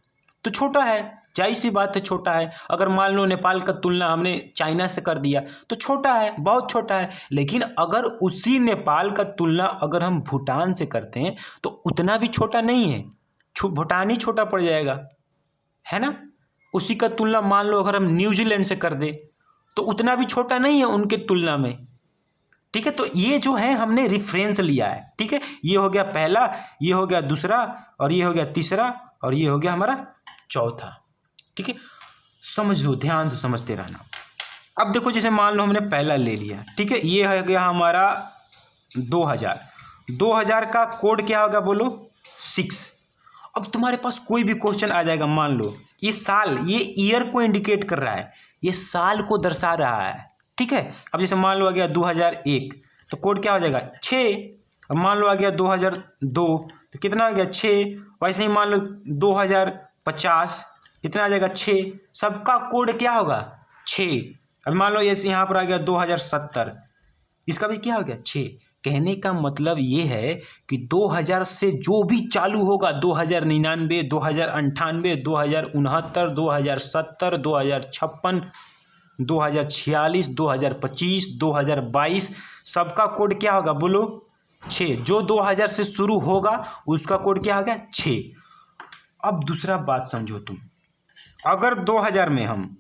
तो छोटा है, जाहिर सी बात है छोटा है। अगर मान लो नेपाल का तुलना हमने चाइना से कर दिया तो छोटा है, बहुत छोटा है। लेकिन अगर उसी नेपाल का तुलना अगर हम भूटान से करते हैं तो उतना भी छोटा नहीं है, भूटान ही छोटा पड़ जाएगा, है ना। उसी का तुलना मान लो अगर हम न्यूजीलैंड से कर दे तो उतना भी छोटा नहीं है उनके तुलना में, ठीक है। तो ये जो है हमने रेफरेंस लिया है, ठीक है। ये हो गया पहला, ये हो गया दूसरा, और ये हो गया तीसरा, और ये हो गया हमारा चौथा, ठीक है। समझ लो, ध्यान से समझते रहना। अब देखो जैसे मान लो हमने पहला ले लिया, ठीक है। ये हो गया हमारा 2000 का कोड क्या होगा बोलो 6। अब तुम्हारे पास कोई भी क्वेश्चन आ जाएगा, मान लो ये साल, ये ईयर को इंडिकेट कर रहा है, ये साल को दर्शा रहा है, ठीक है। अब जैसे मान लो आ गया 2001 तो कोड क्या हो जाएगा 6। अब मान लो आ गया 2002 तो कितना हो गया 6। वैसे ही मान लो 2050 कितना आ जाएगा 6। सबका कोड क्या होगा 6। अब मान लो ये यहाँ पर आ गया 2070, इसका भी क्या हो गया 6। कहने का मतलब ये है कि 2000 से जो भी चालू होगा 2099, 2098, 2069, 2070, 2056, 2046, 2025, 2022 सबका कोड क्या होगा बोलो 6। जो 2000 से शुरू होगा उसका कोड क्या होगा 6। अब दूसरा बात समझो तुम, अगर 2000 में हम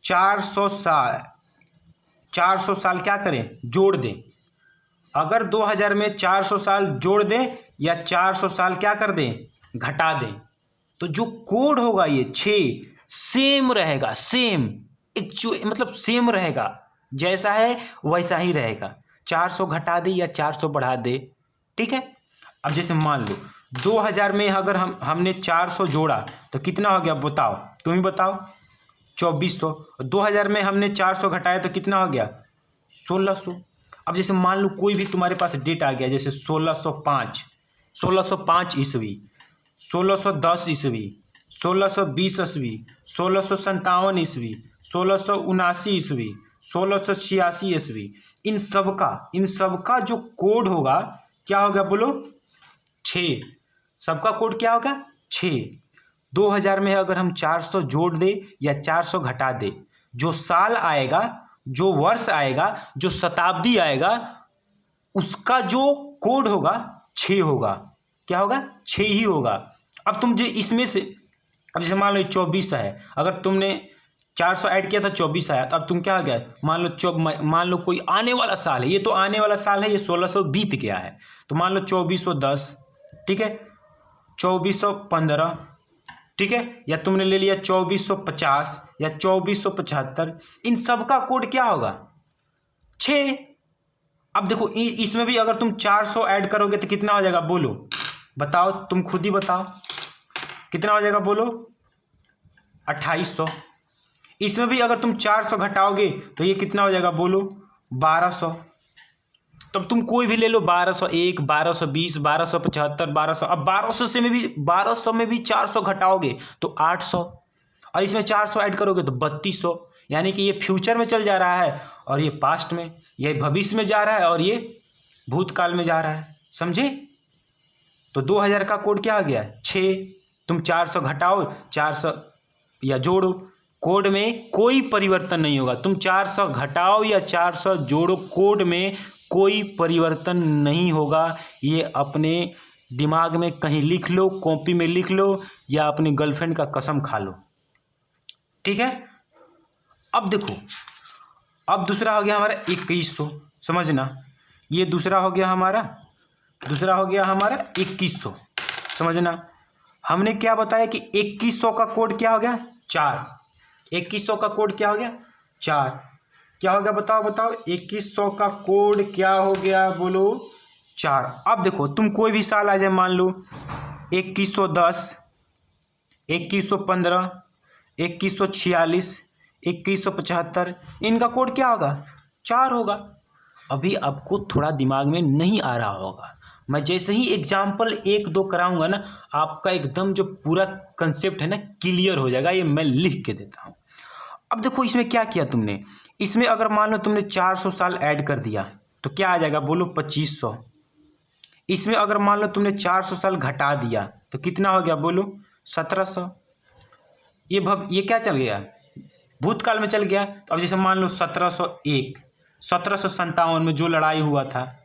400 साल क्या करें जोड़ दें, अगर 2000 में 400 साल जोड़ दें या 400 साल क्या कर दें घटा दें, तो जो कोड होगा ये 6 सेम रहेगा, सेम मतलब सेम रहेगा, जैसा है वैसा ही रहेगा। 400 घटा दे या 400 बढ़ा दे, ठीक है। अब जैसे मान लो 2000 में अगर हमने 400 जोड़ा तो कितना हो गया बताओ, तुम ही बताओ 2400। 2000 में हमने 400 घटाया तो कितना हो गया 1600। अब जैसे मान लो कोई भी तुम्हारे पास डेट आ गया, जैसे 1605 ईस्वी, 1610 ईस्वी, 1620 ईस्वी, 1657 ईस्वी, 1679 ईस्वी, 1686 ईस्वी, इन सबका जो कोड होगा क्या होगा बोलो 6। सबका कोड क्या होगा 6। 2000 में अगर हम 400 जोड़ दे या 400 घटा दे, जो साल आएगा, जो वर्ष आएगा, जो शताब्दी आएगा, उसका जो कोड होगा 6 होगा। क्या होगा 6 ही होगा। अब तुम जो इसमें से, अब जैसे मान लो 24 है, अगर तुमने 400 ऐड किया था 24 आया, तो अब तुम क्या हो गया मान लो कोई आने वाला साल है, ये तो आने वाला साल है, ये 1600 बीत गया है, तो मान लो 2410, ठीक है, 2415, ठीक है, या तुमने ले लिया 2450 या 2475, इन सब का कोड क्या होगा 6। अब देखो इसमें भी अगर तुम 400 ऐड करोगे तो कितना हो जाएगा बोलो, बताओ, तुम खुद ही बताओ कितना हो जाएगा बोलो 2800। इसमें भी अगर तुम 400 घटाओगे तो ये कितना हो जाएगा बोलो 1200। तब तुम कोई भी ले लो, 1201, 1220, 1275, 1200। अब 1200 में भी 400 घटाओगे तो 800, और इसमें 400 ऐड करोगे तो 3200। यानी कि ये फ्यूचर में चल जा रहा है और ये पास्ट में, ये भविष्य में जा रहा है और ये भूतकाल में जा रहा है, समझे। तो 2000 का कोड क्या आ गया 6। तुम 400 घटाओ 400 या जोड़ो, कोड में कोई परिवर्तन नहीं होगा। तुम 400 घटाओ या 400 जोड़ो, कोड में कोई परिवर्तन नहीं होगा। ये अपने दिमाग में कहीं लिख लो, कॉपी में लिख लो, या अपनी गर्लफ्रेंड का कसम खा लो, ठीक है। अब देखो, अब दूसरा हो गया हमारा 2100, समझना। ये दूसरा हो गया हमारा 2100, समझना। हमने क्या बताया कि 2100 का कोड क्या हो गया 4। 2100 का कोड क्या हो गया 4। क्या हो गया बताओ 2100 का कोड क्या हो गया, बोलो 4। अब देखो, तुम कोई भी साल आ जाए, मान लो 2110, 2115, 2146, 2175, इनका कोड क्या होगा 4 होगा। अभी आपको थोड़ा दिमाग में नहीं आ रहा होगा, मैं जैसे ही एग्जाम्पल 1-2 कराऊंगा ना, आपका एकदम जो पूरा कंसेप्ट है ना क्लियर हो जाएगा। ये मैं लिख के देता हूँ। अब देखो, इसमें क्या किया तुमने, इसमें अगर मान लो तुमने 400 साल ऐड कर दिया तो क्या आ जाएगा, बोलो 2500। इसमें अगर मान लो तुमने 400 साल घटा दिया तो कितना हो गया, बोलो 1700। ये क्या चल गया, भूतकाल में चल गया। तो अब जैसे मान लो 1701, 1757 में जो लड़ाई हुआ था,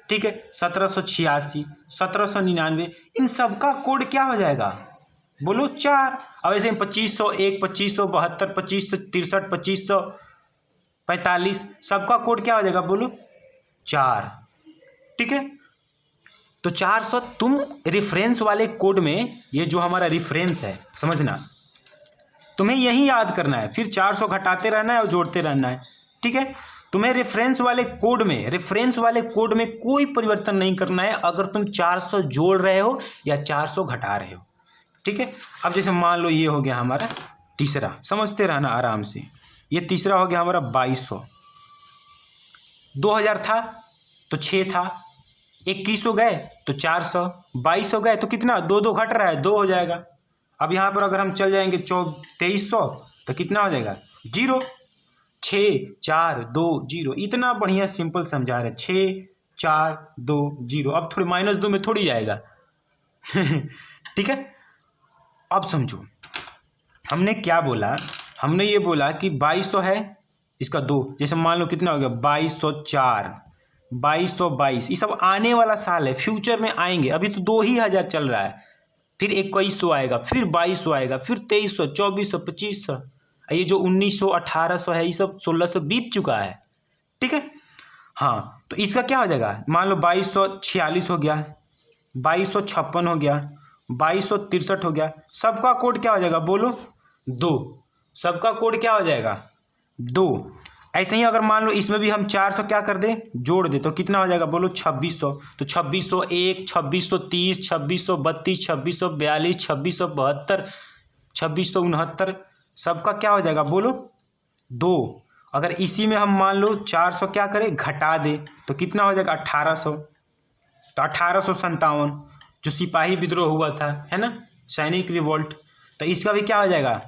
ठीक है, 1786, 1799, इन सब का कोड क्या हो जाएगा, बोलो 4। अब ऐसे 2501, 2572, 2563, 2545, सबका कोड क्या हो जाएगा, बोलो 4, ठीक है। तो 400 तुम रेफरेंस वाले कोड में, ये जो हमारा रेफरेंस है, समझना, तुम्हें यही याद करना है, फिर 400 घटाते रहना है और जोड़ते रहना है, ठीक है। तुम्हें रेफरेंस वाले कोड में कोई परिवर्तन नहीं करना है, अगर तुम 400 जोड़ रहे हो या 400 घटा रहे हो, ठीक है। अब जैसे मान लो ये हो गया हमारा तीसरा, समझते रहना आराम से। ये तीसरा हो गया हमारा 2200। 2000 था तो 6 था, 2100 गए तो 400, 2200 गए तो कितना, 2 घट रहा है, 2 हो जाएगा। अब यहाँ पर अगर हम चल जाएंगे 2300 तो कितना हो जाएगा, 0। 6 4 2 0, इतना बढ़िया सिंपल समझा रहे, 6 4 2 0। अब थोड़ी -2 में थोड़ी जाएगा ठीक है। अब समझो, हमने क्या बोला, हमने ये बोला कि 2200 है, इसका 2, जैसे मान लो कितना हो गया 2204, 2222, ये सब आने वाला साल है, फ्यूचर में आएंगे। अभी तो 2000 चल रहा है, फिर 2100 आएगा, फिर 2200 आएगा, फिर 2300, 2400, 2500, ये जो 1900, 1800 है, ये सब 1600 बीत चुका है, ठीक है। हाँ, तो इसका क्या हो जाएगा, मान लो 2246 हो गया, 2256 हो गया, 2263 हो गया, सबका कोड क्या हो जाएगा, बोलो 2। सबका कोड क्या हो जाएगा 2। ऐसे ही अगर मान लो इसमें भी हम 400 क्या कर दें, जोड़ दे, तो कितना हो जाएगा, बोलो 2600। तो 2601, 2630, 2632, 2642, 2672, 2669, सबका क्या हो जाएगा, बोलो 2। अगर इसी में हम मान लो 400 क्या करें, घटा दे, तो कितना हो जाएगा 1800। तो 1857 जो सिपाही विद्रोह हुआ था, है ना, सैनिक रिवोल्ट, तो इसका भी क्या हो जाएगा,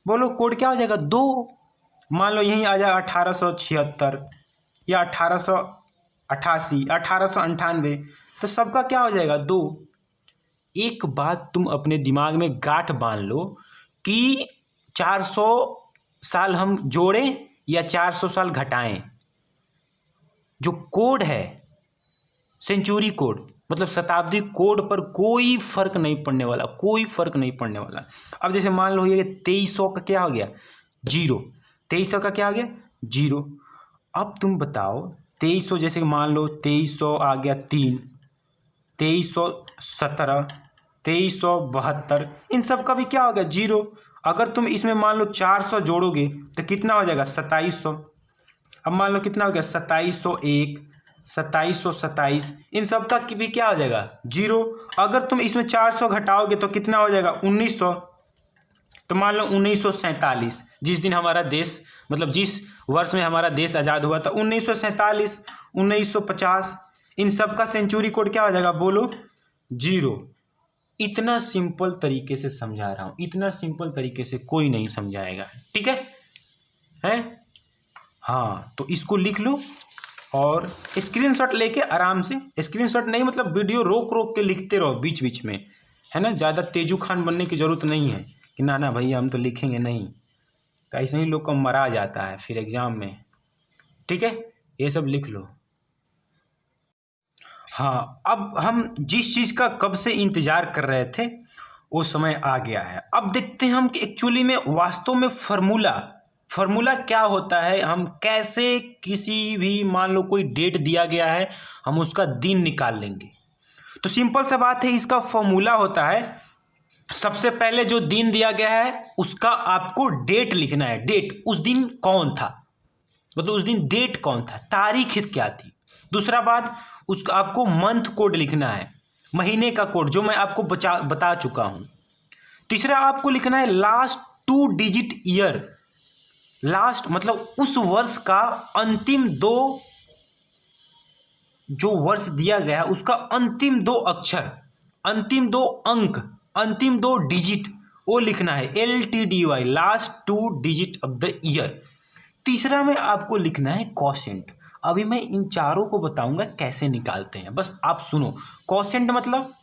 बोलो कोड क्या हो जाएगा 2। मान लो यहीं आ जाए 1876 या 1888, 1898, तो सबका क्या हो जाएगा 2। एक बात तुम अपने दिमाग में गांठ बांध लो कि 400 साल हम जोड़ें या 400 साल घटाएं, जो कोड है सेंचुरी कोड, मतलब शताब्दी कोड पर कोई फर्क नहीं पड़ने वाला, कोई फर्क नहीं पड़ने वाला। अब जैसे मान लो ये 2300 का क्या हो गया 0, 2300 का क्या हो गया 0। अब तुम बताओ 2300, जैसे मान लो 2300 आ गया 3, 2317, 2372, इन सब का भी क्या हो गया 0। अगर तुम इसमें मान लो 400 जोड़ोगे तो कितना हो जाएगा 2700। अब मान लो कितना हो गया 2701, 2727, इन सब का भी क्या हो जाएगा 0। अगर तुम इसमें 400 घटाओगे तो कितना हो जाएगा 1900। तो मान लो 1947, जिस दिन हमारा देश, मतलब जिस वर्ष में हमारा देश आज़ाद हुआ था, 1947, 1950, इन सब का सेंचुरी कोड क्या हो जाएगा, बोलो 0। इतना सिंपल तरीके से समझा रहा हूँ, इतना सिंपल तरीके से कोई नहीं समझाएगा, ठीक है। हाँ, तो इसको लिख लो, और स्क्रीनशॉट लेके आराम से, स्क्रीनशॉट नहीं मतलब वीडियो रोक रोक के लिखते रहो बीच बीच में, है ना। ज़्यादा तेजू खान बनने की ज़रूरत नहीं है कि ना ना भैया हम तो लिखेंगे नहीं, तो ऐसे ही लोग को मरा जाता है फिर एग्ज़ाम में। ठीक है, ये सब लिख लो। हाँ, अब हम जिस चीज़ का कब से इंतज़ार कर रहे थे वो समय आ गया है। अब देखते हैं हम कि एक्चुअली में वास्तव में फार्मूला क्या होता है, हम कैसे किसी भी मान लो कोई डेट दिया गया है हम उसका दिन निकाल लेंगे। तो सिंपल सा बात है, इसका फॉर्मूला होता है सबसे पहले जो दिन दिया गया है उसका आपको डेट लिखना है। डेट, उस दिन कौन था, मतलब उस दिन डेट कौन था, तारीख क्या थी। दूसरा बात, उसका आपको मंथ कोड लिखना है, महीने का कोड जो मैं आपको बता चुका हूं। तीसरा आपको लिखना है लास्ट 2 डिजिट ईयर, लास्ट मतलब उस वर्ष का अंतिम 2 जो वर्ष दिया गया उसका अंतिम 2 अक्षर, अंतिम 2 अंक, अंतिम 2 डिजिट वो लिखना है, LTDY, last 2 digit of the year. तीसरा में आपको लिखना है कोसेंट। अभी मैं इन चारों को बताऊंगा कैसे निकालते हैं, बस आप सुनो। कोसेंट मतलब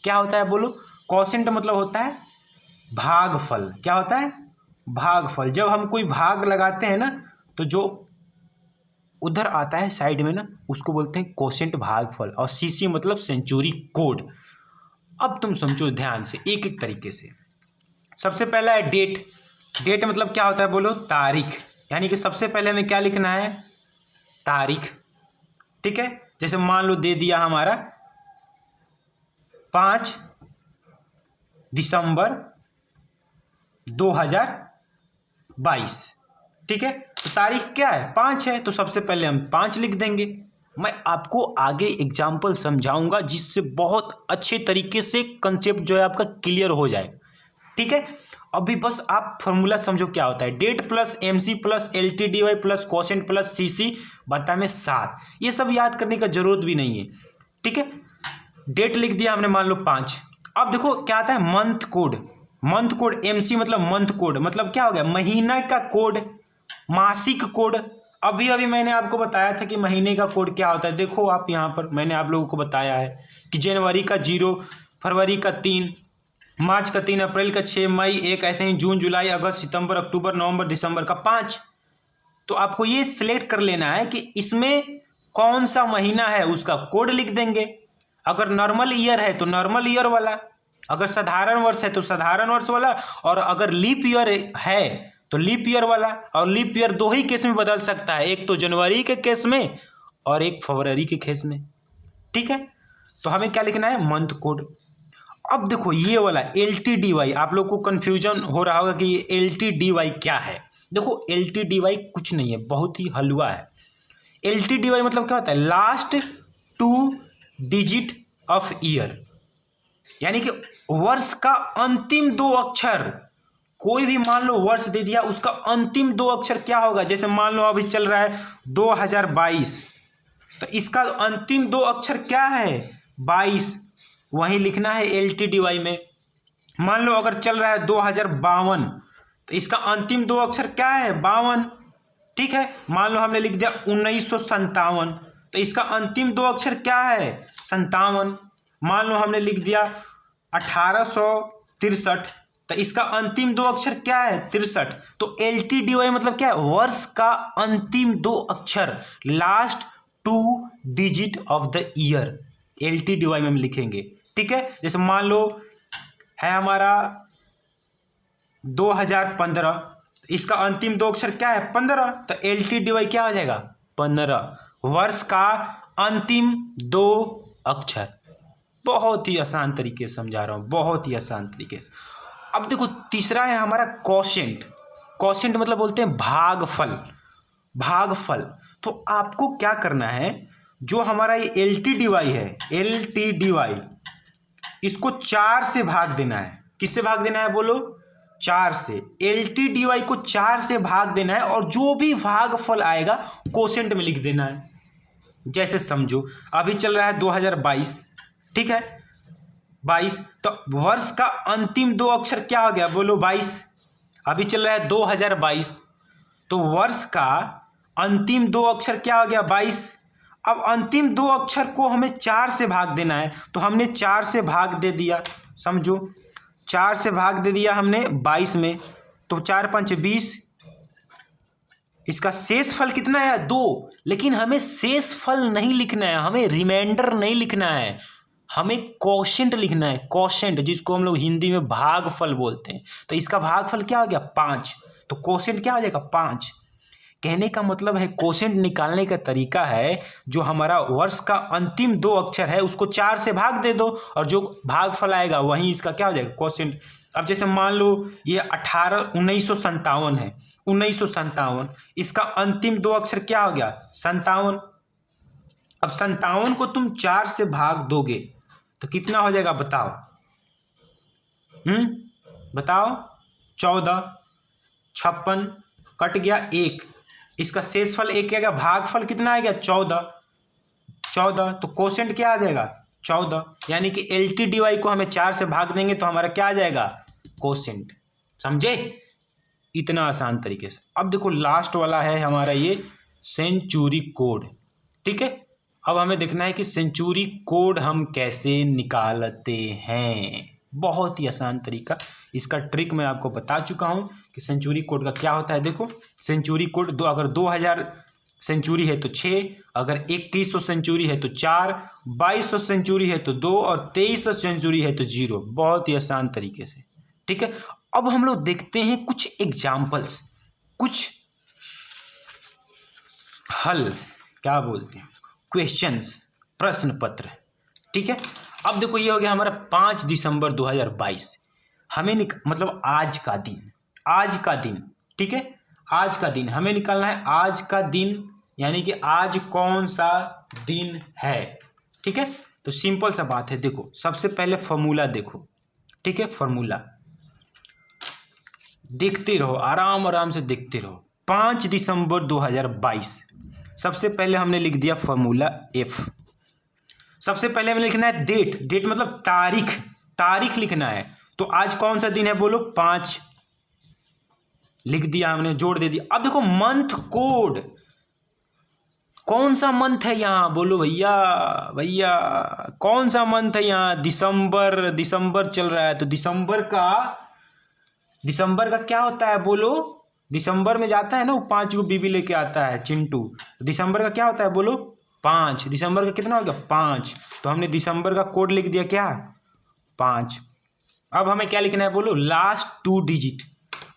क्या होता है बोलो? कोसेंट मतलब होता है भागफल। क्या होता है? भागफल। जब हम कोई भाग लगाते हैं ना तो जो उधर आता है साइड में ना उसको बोलते हैं कोसेंट भागफल, और CC मतलब सेंचुरी कोड। अब तुम समझो ध्यान से एक एक तरीके से। सबसे पहला है डेट। डेट मतलब क्या होता है बोलो? तारीख। यानी कि सबसे पहले हमें क्या लिखना है? तारीख। ठीक है, जैसे मान लो दे दिया हमारा 5 दिसंबर 2022। ठीक है, तो तारीख क्या है? 5 है, तो सबसे पहले हम 5 लिख देंगे। मैं आपको आगे एग्जाम्पल समझाऊंगा जिससे बहुत अच्छे तरीके से कंसेप्ट जो है आपका क्लियर हो जाए। ठीक है, अभी बस आप फॉर्मूला समझो क्या होता है। Debt plus MC plus LTDY plus कोसेंट प्लस CC बटा में 7। ये सब याद करने का जरूरत भी नहीं है। ठीक है, डेट लिख दिया हमने मान लो 5। अब देखो क्या आता है? Month code. Month code MC मतलब मंथ कोड मतलब क्या हो गया? महीना का कोड, मासिक कोड। अभी अभी मैंने आपको बताया था कि महीने का कोड क्या होता है। देखो आप यहाँ पर मैंने आप लोगों को बताया है कि जनवरी का 0, फरवरी का 3, मार्च का 3, अप्रैल का 6, मई 1, ऐसे ही जून, जुलाई, अगस्त, सितंबर, अक्टूबर, नवंबर, दिसंबर का 5। तो आपको ये सिलेक्ट कर लेना है कि इसमें कौन सा महीना है, उसका कोड लिख देंगे। अगर नॉर्मल ईयर है तो नॉर्मल ईयर वाला, अगर साधारण वर्ष है तो साधारण वर्ष वाला, और अगर लीप ईयर है तो लीप ईयर वाला। और लीप ईयर 2 ही केस में बदल सकता है, एक तो जनवरी के केस में और एक फरवरी के केस में। ठीक है, तो हमें क्या लिखना है? Month code. अब देखो ये वाला LTDY, आप लोग को कंफ्यूजन हो रहा होगा कि ये LTDY क्या है। देखो LTDY कुछ नहीं है, बहुत ही हलवा है। LTDY मतलब क्या होता है? लास्ट 2 डिजिट ऑफ ईयर, यानी कि वर्ष का अंतिम 2 अक्षर। कोई भी मान लो वर्ष दे दिया, उसका अंतिम 2 अक्षर क्या होगा? जैसे मान लो अभी चल रहा है 2022, तो इसका अंतिम 2 अक्षर क्या है? 22। वहीं लिखना है LTDY में। मान लो अगर चल रहा है 2052, तो इसका अंतिम 2 अक्षर क्या है? 52। ठीक है, मान लो हमने लिख दिया 1957, तो इसका अंतिम 2 अक्षर क्या है? 57। मान लो हमने लिख दिया 1863, तो इसका अंतिम 2 अक्षर क्या है? 63। तो LTDY मतलब क्या है? वर्ष का अंतिम 2 अक्षर, last 2 digit of the year, LTDY में हम लिखेंगे। ठीक है, जैसे मान लो है हमारा 2015, इसका अंतिम 2 अक्षर क्या है? 15, तो LTDY क्या हो जाएगा? 15, वर्ष का अंतिम 2 अक्षर। बहुत ही आसान तरीके से समझा रहा हूँ, बहुत ही आसान तरीके से। अब देखो तीसरा है हमारा कोसेंट। कोसेंट मतलब बोलते हैं भागफल। भागफल, तो आपको क्या करना है? जो हमारा ये LTDY है, LTDY, इसको 4 से भाग देना है। किससे भाग देना है बोलो? 4 से। LTDY को 4 से भाग देना है, और जो भी भागफल आएगा कोसेंट में लिख देना है। जैसे समझो अभी चल रहा है 2022, ठीक है 22, तो वर्ष का अंतिम 2 अक्षर क्या हो गया बोलो? 22। अभी चल रहा है 2022, तो वर्ष का अंतिम 2 अक्षर क्या हो गया? 22। अब अंतिम दो अक्षर को हमें 4 से भाग देना है, तो हमने 4 से भाग दे दिया, समझो 4 से भाग दे दिया हमने 22 में, तो 4 5 20। इसका शेष फल कितना है 2, लेकिन हमें शेष फल नहीं लिखना है, हमें रिमाइंडर नहीं लिखना है, हमें क्वोशिएंट लिखना है, क्वोशिएंट जिसको हम लोग हिंदी में भागफल बोलते हैं। तो इसका भागफल क्या हो गया 5, तो क्वोशिएंट क्या हो जाएगा 5। कहने का मतलब है क्वोशिएंट निकालने का तरीका है, जो हमारा वर्ष का अंतिम दो अक्षर है उसको 4 से भाग दे दो और जो भागफल आएगा वहीं इसका क्या हो जाएगा क्वोशिएंट। अब जैसे मान लो ये 1957 है, 1957, इसका अंतिम दो अक्षर क्या हो गया 57। अब 57 को तुम 4 से भाग दोगे तो कितना हो जाएगा बताओ, बताओ 14, 56 कट गया 1, इसका शेषफल 1 आएगा, भागफल कितना आ गया 14, तो क्वोशिएंट क्या आ जाएगा 14, यानी कि LTDY को हमें 4 से भाग देंगे तो हमारा क्या आ जाएगा क्वोशिएंट। समझे, इतना आसान तरीके से। अब देखो लास्ट वाला है हमारा ये सेंचुरी कोड, ठीक है। अब हमें देखना है कि सेंचुरी कोड हम कैसे निकालते हैं, बहुत ही आसान तरीका, इसका ट्रिक मैं आपको बता चुका हूं कि सेंचुरी कोड का क्या होता है। देखो सेंचुरी कोड अगर 2000 सेंचुरी है तो 6, अगर 2100 सेंचुरी है तो 4, 2200 सेंचुरी है तो 2 और 2300 सेंचुरी है तो 0। बहुत ही आसान तरीके से, ठीक है। अब हम लोग देखते हैं कुछ एग्जाम्पल्स, कुछ हल, क्या बोलते हैं क्वेश्चंस, प्रश्न पत्र, ठीक है। अब देखो ये हो गया हमारा 5 दिसंबर 2022, हमें मतलब आज का दिन, आज का दिन, ठीक है, आज का दिन हमें निकालना है, आज का दिन यानी कि आज कौन सा दिन है, ठीक है। तो सिंपल सा बात है, देखो सबसे पहले फॉर्मूला देखो, ठीक है, फॉर्मूला देखते रहो, आराम आराम से देखते रहो। 5 दिसंबर 2022, सबसे पहले हमने लिख दिया फॉर्मूला F। सबसे पहले हमें लिखना है डेट, डेट मतलब तारीख, तारीख लिखना है। तो आज कौन सा दिन है बोलो 5, लिख दिया हमने, जोड़ दे दिया। अब देखो मंथ कोड, कौन सा मंथ है यहाँ बोलो भैया, भैया कौन सा मंथ है यहाँ, दिसंबर, दिसंबर चल रहा है, तो दिसंबर का क्या होता है बोलो, दिसंबर में जाता है ना वो 5 को बीबी लेके आता है चिंटू, दिसंबर का क्या होता है बोलो 5, दिसंबर का कितना हो गया 5, तो हमने दिसंबर का कोड लिख दिया क्या 5। अब हमें क्या लिखना है बोलो लास्ट 2 डिजिट।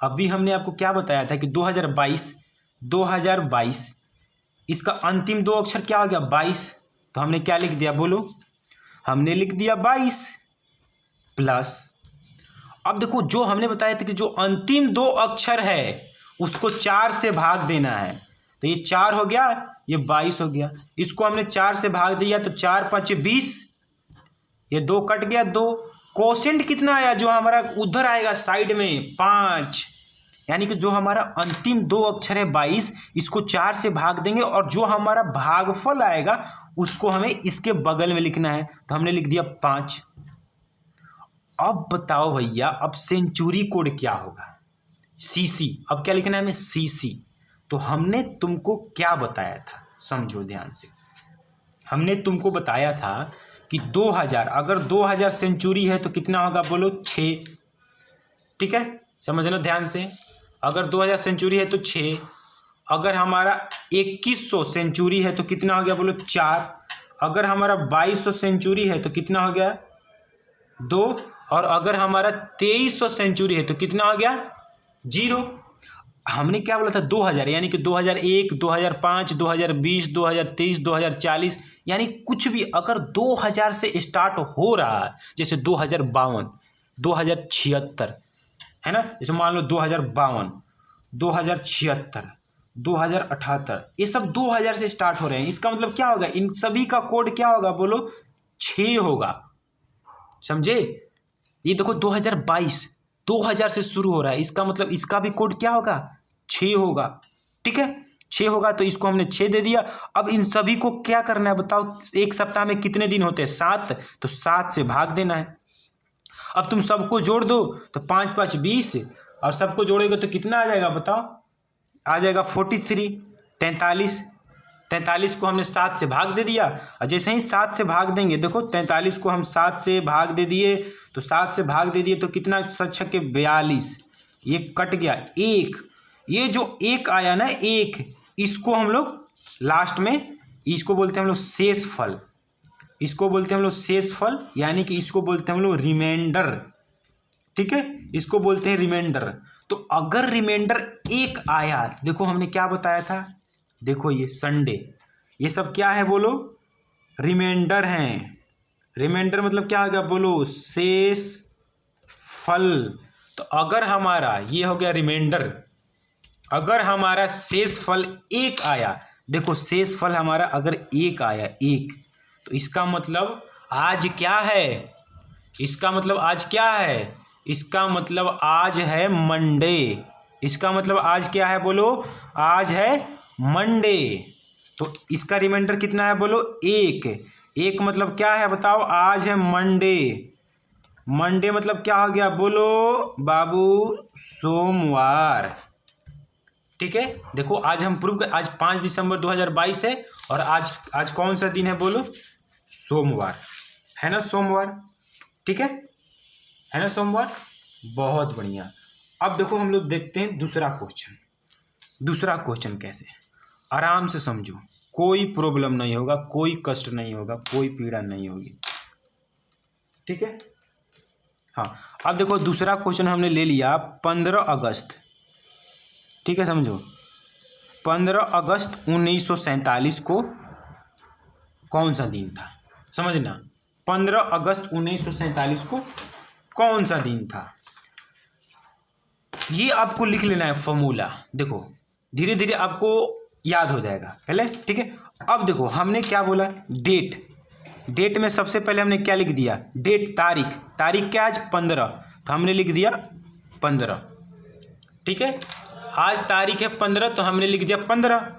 अभी हमने आपको क्या बताया था कि 2022 इसका अंतिम दो अक्षर क्या हो गया 22, तो हमने क्या लिख दिया बोलो, हमने लिख दिया 22 प्लस। अब देखो जो हमने बताया था कि जो अंतिम दो अक्षर है उसको 4 से भाग देना है, तो ये 4 हो गया, ये 22 हो गया, इसको हमने 4 से भाग दिया तो 4 5 20, ये 2 कट गया 2। क्वोशिएंट कितना आया जो हमारा उधर आएगा साइड में 5, यानी कि जो हमारा अंतिम दो अक्षर है 22, इसको 4 से भाग देंगे और जो हमारा भागफल आएगा उसको हमें इसके बगल में लिखना है, तो हमने लिख दिया 5। अब बताओ भैया अब सेंचुरी कोड क्या होगा, CC। अब क्या लिखना है हमें CC। तो हमने तुमको क्या बताया था, समझो ध्यान से, हमने तुमको बताया था कि 2000, अगर 2000 सेंचुरी है तो कितना होगा बोलो 6, ठीक है, समझना ध्यान से। अगर 2000 सेंचुरी है तो 6, अगर हमारा 2100 सेंचुरी है तो कितना हो गया बोलो 4, अगर हमारा 2200 सेंचुरी है तो कितना हो गया 2, और अगर हमारा 2300 सेंचुरी है तो कितना हो गया 0। हमने क्या बोला था 2000, यानी कि 2001, 2005, 2020, 2023, 2040, यानी कुछ भी अगर 2000 से स्टार्ट हो रहा है, जैसे 2052, 2076 है ना, जैसे मान लो 2052, 2076, 2078, ये सब 2000 से स्टार्ट हो रहे हैं, इसका मतलब क्या होगा, इन सभी का कोड क्या होगा बोलो 6 होगा, समझे। ये देखो 2022 2000 से शुरू हो रहा है, इसका मतलब इसका भी कोड क्या होगा 6 होगा, ठीक है 6 होगा, तो इसको हमने 6 दे दिया। अब इन सभी को क्या करना है बताओ, एक सप्ताह में कितने दिन होते हैं 7, तो 7 से भाग देना है। अब तुम सबको जोड़ दो तो 5 5 20, और सबको जोड़ेगा तो कितना आ जाएगा बताओ, आ जाएगा 43, 43 को हमने 7 से भाग दे दिया, और जैसे ही 7 से भाग देंगे, देखो 43 को हम 7 से भाग दे दिए, तो 7 से भाग दे दिए तो कितना 7 छक्के 42, ये कट गया। एक, ये जो एक आया ना, एक, इसको हम लोग लास्ट में, इसको बोलते हैं हम लोग शेष फल, इसको बोलते हैं हम लोग शेष फल, यानी कि इसको बोलते हैं हम लोग रिमाइंडर। ठीक है, इसको बोलते हैं रिमाइंडर। तो अगर रिमाइंडर एक आया, देखो हमने क्या बताया था, देखो ये संडे, ये सब क्या है बोलो, रिमाइंडर हैं। रिमाइंडर मतलब क्या हो गया बोलो, शेष फल। तो अगर हमारा ये हो गया रिमाइंडर, अगर हमारा शेष फल एक आया, देखो शेष फल हमारा अगर एक आया, एक, तो इसका मतलब आज क्या है, इसका मतलब आज क्या है, इसका मतलब आज है मंडे। इसका मतलब आज क्या है बोलो, आज है मंडे। तो इसका रिमाइंडर कितना है बोलो, एक। एक मतलब क्या है बताओ, आज है मंडे। मंडे मतलब क्या हो गया बोलो बाबू, सोमवार। ठीक है, देखो आज हम प्रूव कर, आज 5 दिसंबर 2022 है, और आज कौन सा दिन है बोलो, सोमवार है ना, सोमवार। ठीक है ना, सोमवार। बहुत बढ़िया। अब देखो हम लोग देखते हैं दूसरा क्वेश्चन। दूसरा क्वेश्चन कैसे, आराम से समझो, कोई प्रॉब्लम नहीं होगा, कोई कष्ट नहीं होगा, कोई पीड़ा नहीं होगी। ठीक है, हाँ। अब देखो दूसरा क्वेश्चन हमने ले लिया 15 अगस्त। ठीक है, समझो 15 अगस्त 1947 को कौन सा दिन था, समझना। 15 अगस्त 1947 को कौन सा दिन था, ये आपको लिख लेना है फॉर्मूला। देखो धीरे धीरे आपको याद हो जाएगा पहले। ठीक है, अब देखो हमने क्या बोला, डेट। डेट में सबसे पहले हमने क्या लिख दिया, डेट, तारीख। तारीख क्या आज 15, तो हमने लिख दिया 15। ठीक है, आज तारीख है 15, तो हमने लिख दिया 15।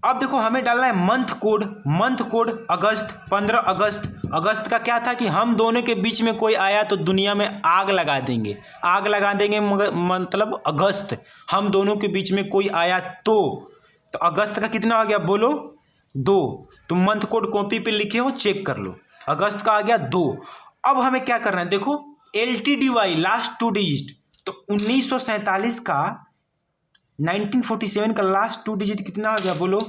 अब देखो हमें डालना है मंथ कोड। मंथ कोड अगस्त, 15 अगस्त। अगस्त का क्या था कि हम दोनों के बीच में कोई आया तो दुनिया में आग लगा देंगे, आग लगा देंगे, मगर मतलब अगस्त, हम दोनों के बीच में कोई आया तो अगस्त का कितना हो गया बोलो, 2। तुम मंथ कोड कॉपी पे लिखे हो, चेक कर लो, अगस्त का आ गया 2। अब हमें क्या करना है, देखो LTDY लास्ट 2 डिजिट, तो 1947 का 1947 का लास्ट 2 डिजिट कितना हो गया बोलो,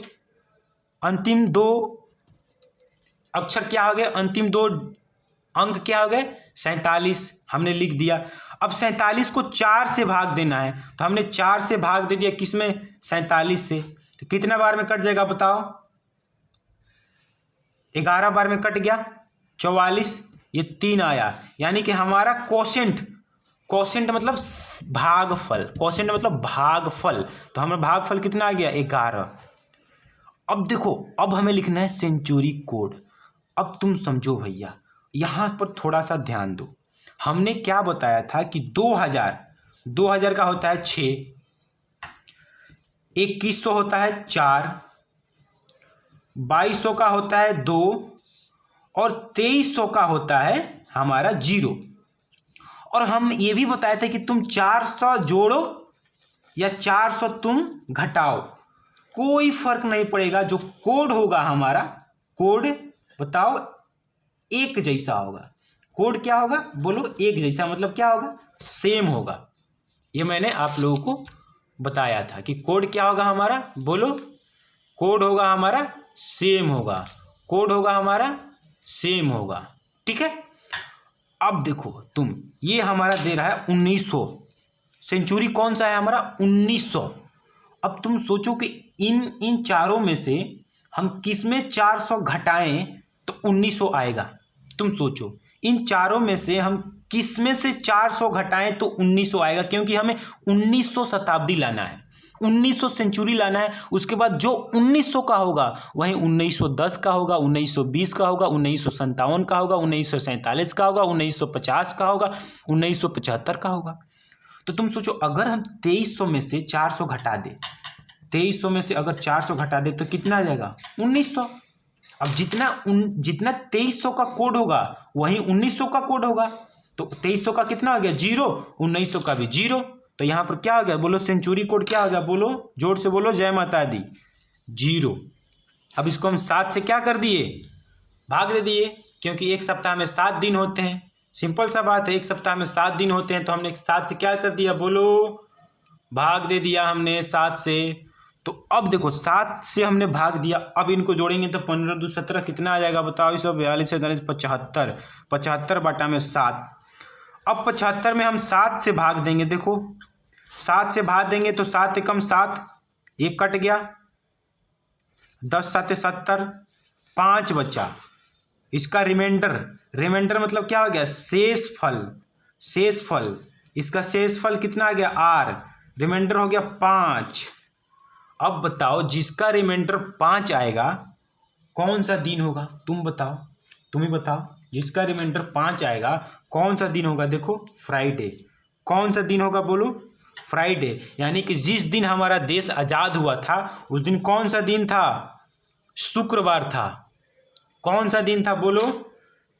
अंतिम 2 अक्षर क्या हो गए, अंतिम 2 अंक क्या हो गए, 47, हमने लिख दिया। अब 47 को 4 से भाग देना है, तो हमने 4 से भाग दे दिया, किसमें, 47 से। तो कितना बार में कट जाएगा बताओ, 11 बार में कट गया, 44, ये 3 आया। यानी कि हमारा क्वोशेंट, क्वोशेंट मतलब भागफल, क्वोशेंट मतलब भागफल, तो हमारा भागफल कितना आ गया, 11। अब देखो, अब हमें लिखना है सेंचुरी कोड। अब तुम समझो भैया, यहाँ पर थोड़ा सा ध्यान दो। हमने क्या बताया था कि 2000 का होता है 6, 2100 होता है 4, 2200 का होता है 2, और 2300 का होता है हमारा 0। और हम ये भी बताए थे कि तुम 400 जोड़ो या 400 तुम घटाओ, कोई फर्क नहीं पड़ेगा, जो कोड होगा हमारा, कोड बताओ एक जैसा होगा। कोड क्या होगा बोलो, एक जैसा, मतलब क्या होगा, सेम होगा। ये मैंने आप लोगों को बताया था कि कोड क्या होगा हमारा, बोलो, कोड होगा हमारा सेम होगा, कोड होगा हमारा सेम होगा। ठीक है, अब देखो तुम, ये हमारा दे रहा है 1900, सेंचुरी कौन सा है हमारा, 1900। अब तुम सोचो कि इन चारों में से हम किस में 400 घटाएं तो 1900 आएगा। तुम सोचो इन चारों में से हम किस में से 400 घटाएं तो 1900 आएगा, क्योंकि हमें 1900 शताब्दी लाना है, 1900 सेंचुरी लाना है। उसके बाद जो 1900 का होगा वहीं 1910 का होगा, 1920 का होगा, 1957 का होगा, 1947 का होगा, 1950 का होगा, 1975 का होगा। तो तुम सोचो अगर हम 2300 में से 400 घटा दे, 2300 में से अगर 400 घटा दे तो कितना आ जाएगा, 1900। अब जितना 2300 का कोड होगा वहीं 1900 का कोड होगा, तो 2300 का कितना हो गया 0, 1900 का भी 0। तो यहाँ पर क्या हो गया बोलो, सेंचुरी कोड क्या हो गया बोलो, जोर से बोलो, जय माता दी, 0। अब इसको हम 7 से क्या कर दिए, भाग दे दिए, क्योंकि एक सप्ताह में 7 दिन होते हैं। सिंपल सा बात है, एक सप्ताह में 7 दिन होते हैं, तो हमने 7 से क्या कर दिया, बोलो, भाग दे दिया हमने 7 से। तो अब देखो 7 से हमने भाग दिया, अब इनको जोड़ेंगे तो 15 दूनी 17 कितना आ जाएगा बताओ, 142 43 75, 75 बटा में 7। अब 75 में हम 7 से भाग देंगे, देखो 7 से भाग देंगे तो 7 एकम 7, एक कट गया, 10 7 70, 5 बचा। इसका रिमाइंडर मतलब क्या हो गया, शेष फल। इसका शेष फल कितना आ गया, r, रिमाइंडर हो गया 5। अब बताओ जिसका रिमाइंडर 5 आएगा कौन सा दिन होगा, तुम बताओ, तुम ही बताओ, जिसका रिमाइंडर 5 आएगा कौन सा दिन होगा, देखो फ्राइडे। कौन सा दिन होगा बोलो, फ्राइडे। यानी कि जिस दिन हमारा देश आज़ाद हुआ था उस दिन कौन सा दिन था, शुक्रवार था। कौन सा दिन था बोलो,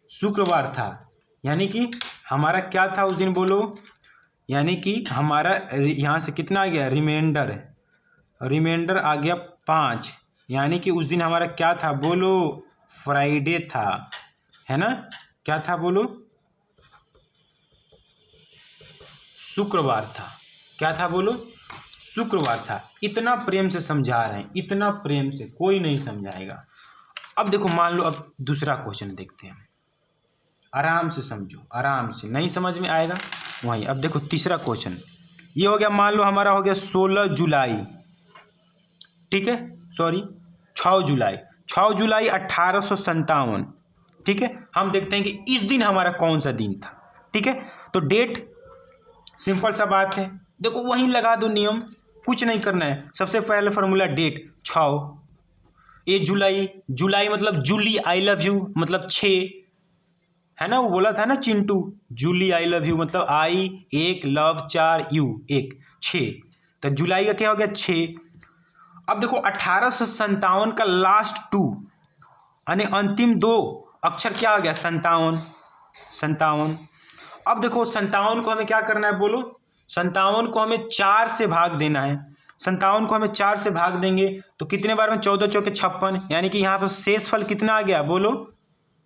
शुक्रवार था। यानी कि हमारा क्या था उस दिन बोलो, यानी कि हमारा यहाँ से कितना आ गया, रिमाइंडर आ गया 5। यानी कि उस दिन हमारा क्या था बोलो, फ्राइडे था, है ना। क्या था बोलो, शुक्रवार था। क्या था बोलो, शुक्रवार था। इतना प्रेम से समझा रहे हैं, इतना प्रेम से, कोई नहीं समझाएगा। अब देखो मान लो, अब दूसरा क्वेश्चन देखते हैं, आराम से समझो, आराम से, नहीं समझ में आएगा वहीं। अब देखो तीसरा क्वेश्चन ये हो गया, मान लो हमारा हो गया 16 जुलाई, ठीक है, सॉरी 6 जुलाई 1857, ठीक है। हम देखते हैं कि इस दिन हमारा कौन सा दिन था, ठीक है। तो डेट सिंपल सा बात है, देखो वहीं लगा दो नियम, कुछ नहीं करना है। सबसे पहले फार्मूला डेट 6, ये जुलाई मतलब जूली आई लव यू मतलब 6, है ना। वो बोला था ना Chintu, Julie I love you मतलब आई 1 लव 4 यू 1 6, तो जुलाई का क्या हो गया 6। अब देखो 1857 का लास्ट 2 यानी अंतिम 2 अक्षर क्या हो गया, 57। अब देखो 57 को हमें क्या करना है बोलो, 57 को हमें 4 से भाग देना है। 57 को हमें 4 से भाग देंगे तो कितने बार में, 14 चौके 56, यानी कि यहाँ पर शेष फल कितना आ गया बोलो,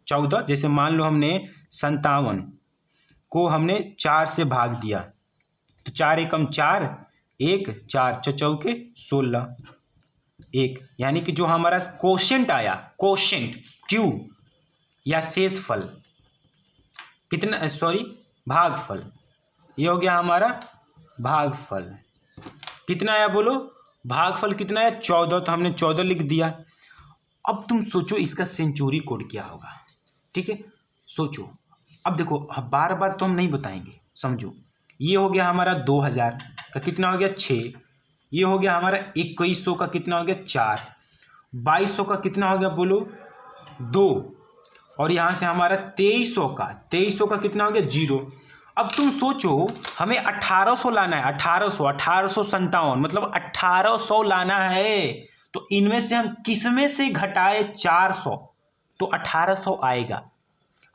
14। जैसे मान लो हमने 57 को हमने 4 से भाग दिया तो 4 एकम 4, 1 4 चौके 16 1, यानी कि जो हमारा कोशेंट आया, कोशेंट क्यू या शेष फल कितना, सॉरी भागफल, ये हो गया हमारा भागफल। कितना आया बोलो, भागफल कितना आया 14, तो हमने 14 लिख दिया। अब तुम सोचो इसका सेंचुरी कोड क्या होगा, ठीक है, सोचो। अब देखो बार बार तो हम नहीं बताएंगे, समझो। ये हो गया हमारा 2000 का कितना हो गया 6, ये हो गया हमारा 2100 का कितना हो गया 4, 2200 का कितना हो गया बोलो 2, और यहाँ से हमारा 2300 का कितना हो गया 0। अब तुम सोचो हमें 1800 लाना है, 1857 मतलब 1800 लाना है, तो इनमें से हम किसमें से घटाए 400, तो 1800 आएगा।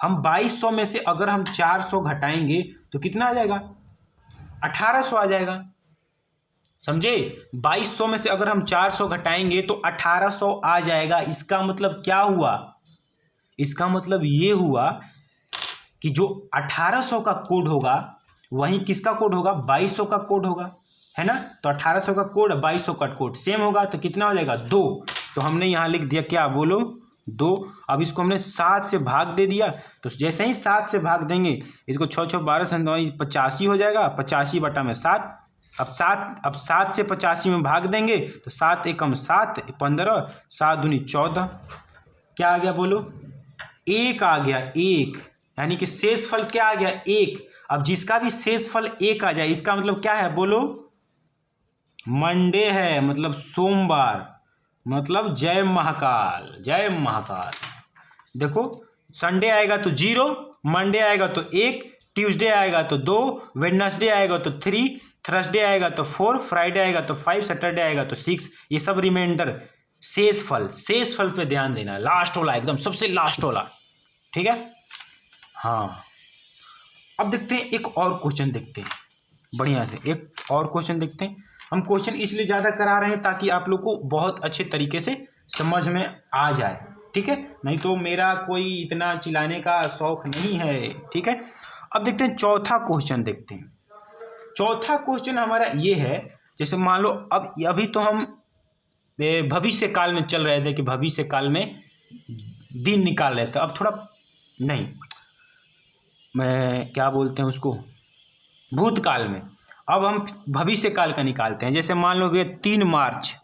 हम 2200 में से अगर हम 400 घटाएंगे तो कितना आ जाएगा, 1800 आ जाएगा, समझे। 2200 में से अगर हम 400 घटाएंगे तो 1800 आ जाएगा। इसका मतलब क्या हुआ, इसका मतलब ये हुआ कि जो 1800 का कोड होगा वहीं किसका कोड होगा, 2200 का कोड होगा, है ना। तो 1800 का कोड 2200 का कोड सेम होगा, तो कितना हो जाएगा 2। तो हमने यहाँ लिख दिया क्या बोलो 2। अब इसको हमने 7 से भाग दे दिया, तो जैसे ही 7 से भाग देंगे इसको 6 6 12 85 हो जाएगा, 85 बटा में 7। अब 7 से 85 में भाग देंगे तो 7 एकम 7 15, 7 दूनी 14, क्या आ गया बोलो 1 आ गया 1, यानी कि शेष फल क्या आ गया 1। अब जिसका भी शेष फल 1 आ जाए इसका मतलब क्या है बोलो, मंडे है, मतलब सोमवार, मतलब जय महाकाल, जय महाकाल। देखो संडे आएगा तो 0, मंडे आएगा तो 1, ट्यूसडे आएगा तो 2, वेडनेसडे आएगा तो 3, थर्सडे आएगा तो 4, फ्राइडे आएगा तो 5, सैटरडे आएगा तो 6। ये सब रिमाइंडर शेष फल पे ध्यान देना है, लास्ट वाला एकदम सबसे लास्ट वाला, ठीक है। हाँ अब देखते हैं एक और क्वेश्चन देखते हैं, बढ़िया से एक और क्वेश्चन देखते हैं। हम क्वेश्चन इसलिए ज़्यादा करा रहे हैं ताकि आप लोग को बहुत अच्छे तरीके से समझ में आ जाए, ठीक है। नहीं तो मेरा कोई इतना चिल्लाने का शौक नहीं है, ठीक है। अब देखते हैं चौथा क्वेश्चन देखते हैं। चौथा क्वेश्चन हमारा ये है, जैसे मान लो अब अभी तो हम भविष्य काल में चल रहे थे कि भविष्य काल में दिन निकाल रहे थे। अब थोड़ा नहीं, मैं क्या बोलते हैं उसको, भूतकाल में। अब हम भविष्य काल का निकालते हैं। जैसे मान लो कि 3 मार्च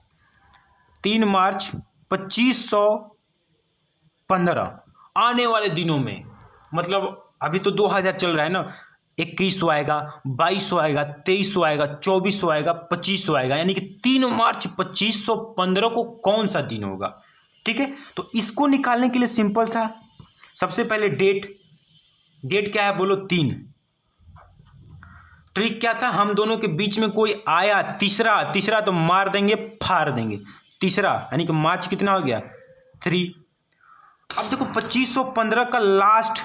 2515 आने वाले दिनों में, मतलब अभी तो 2000 चल रहा है ना, 2100 आएगा, 2200 आएगा, 2300 आएगा, 2400 आएगा, 2500 आएगा, यानी कि 3 मार्च 2515 को कौन सा दिन होगा, ठीक है। तो इसको निकालने के लिए सिंपल था, सबसे पहले डेट क्या है बोलो, 3। ट्रिक क्या था, हम दोनों के बीच में कोई आया तीसरा तो मार देंगे, फाड़ देंगे। तीसरा यानी कि मार्च कितना हो गया, 3। अब देखो 2515 का लास्ट,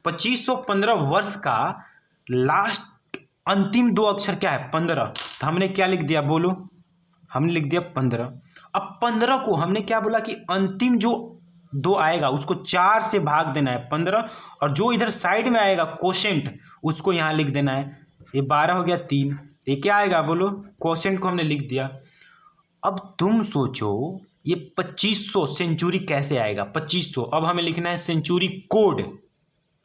2515 वर्ष का लास्ट अंतिम 2 अक्षर क्या है, 15। तो हमने क्या लिख दिया बोलो, हमने लिख दिया 15। अब 15 को हमने क्या बोला कि अंतिम जो 2 आएगा उसको 4 से भाग देना है 15, और जो इधर साइड में आएगा कोशेंट उसको यहाँ लिख देना है। ये 12 हो गया 3, ये क्या आएगा बोलो, कोशेंट को हमने लिख दिया। अब तुम सोचो ये 2500 सेंचुरी कैसे आएगा, 2500। अब हमें लिखना है सेंचुरी कोड,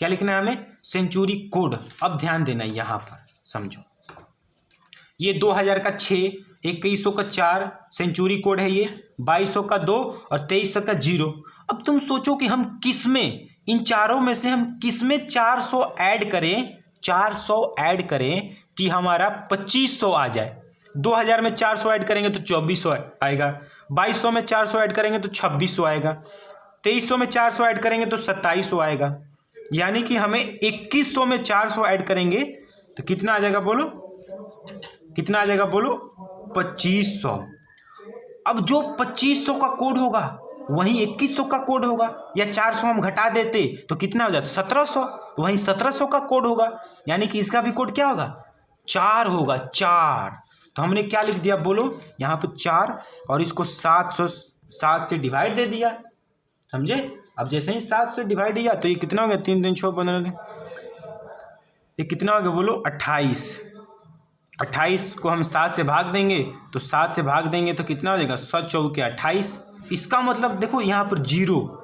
क्या लिखना है हमें, सेंचुरी कोड। अब ध्यान देना यहाँ पर, समझो ये 2000 का 6, 2100 का 4 सेंचुरी कोड है, ये 2200 का 2 और 2300 का 0। अब तुम सोचो कि हम किस में, इन चारों में से हम किस में 400 ऐड करें, 400 ऐड करें कि हमारा 2500 आ जाए। 2000 में 400 ऐड करेंगे तो 2400 आएगा, 2200 में 400 ऐड करेंगे तो 2600 आएगा, 2300 में 400 ऐड करेंगे तो 2700 आएगा, यानी कि हमें 2100 में 400 ऐड करेंगे तो कितना आ जाएगा बोलो, कितना आ जाएगा बोलो, 2500। अब जो 2500 का कोड होगा वहीं 2100 का कोड होगा, या 400 हम घटा देते तो कितना हो जाता, 1700, तो वहीं 1700 का कोड होगा, यानी कि इसका भी कोड क्या होगा, 4 होगा, 4। तो हमने क्या लिख दिया बोलो, यहाँ पे 4 और इसको 7 से डिवाइड दे दिया, समझे। अब जैसे ही 7 से डिवाइड दिया तो ये कितना हो गया, 3 3 6 15, ये कितना हो गया बोलो, 28। 28 को हम 7 से भाग देंगे तो 7 से भाग देंगे तो कितना हो जाएगा, 7 चौके 28। इसका मतलब देखो यहाँ पर 0,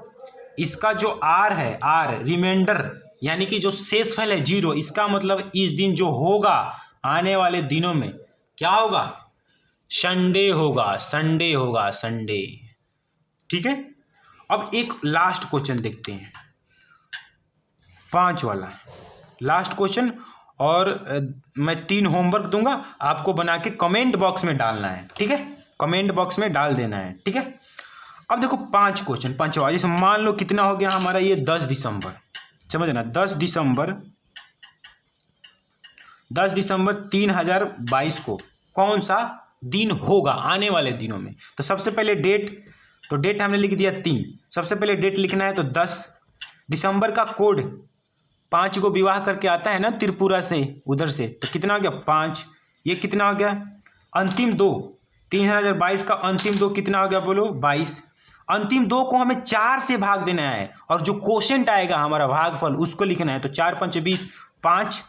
इसका जो आर है, आर रिमाइंडर यानी कि जो शेषफल है 0, इसका मतलब इस दिन जो होगा आने वाले दिनों में क्या होगा, संडे होगा, संडे होगा, संडे, ठीक है। अब एक लास्ट क्वेश्चन देखते हैं, 5 वाला लास्ट क्वेश्चन, और मैं 3 होमवर्क दूंगा, आपको बना के कमेंट बॉक्स में डालना है, ठीक है, कमेंट बॉक्स में डाल देना है, ठीक है। अब देखो 5 क्वेश्चन, 5वां, जैसे मान लो कितना हो गया हमारा ये 10 दिसंबर, समझना, 10 दिसंबर 3022 को कौन सा दिन होगा आने वाले दिनों में। तो सबसे पहले डेट, तो डेट हमने लिख दिया 3, सबसे पहले डेट लिखना है तो 10 दिसंबर का कोड 5 को विवाह करके आता है ना त्रिपुरा से, उधर से, तो कितना हो गया 5। ये कितना हो गया, अंतिम 2, 3022 का अंतिम 2 कितना हो गया बोलो, 22। अंतिम 2 को हमें 4 से भाग देना है, और जो क्वोशेंट आएगा हमारा भागफल उसको लिखना है, तो 4 5 20, 5।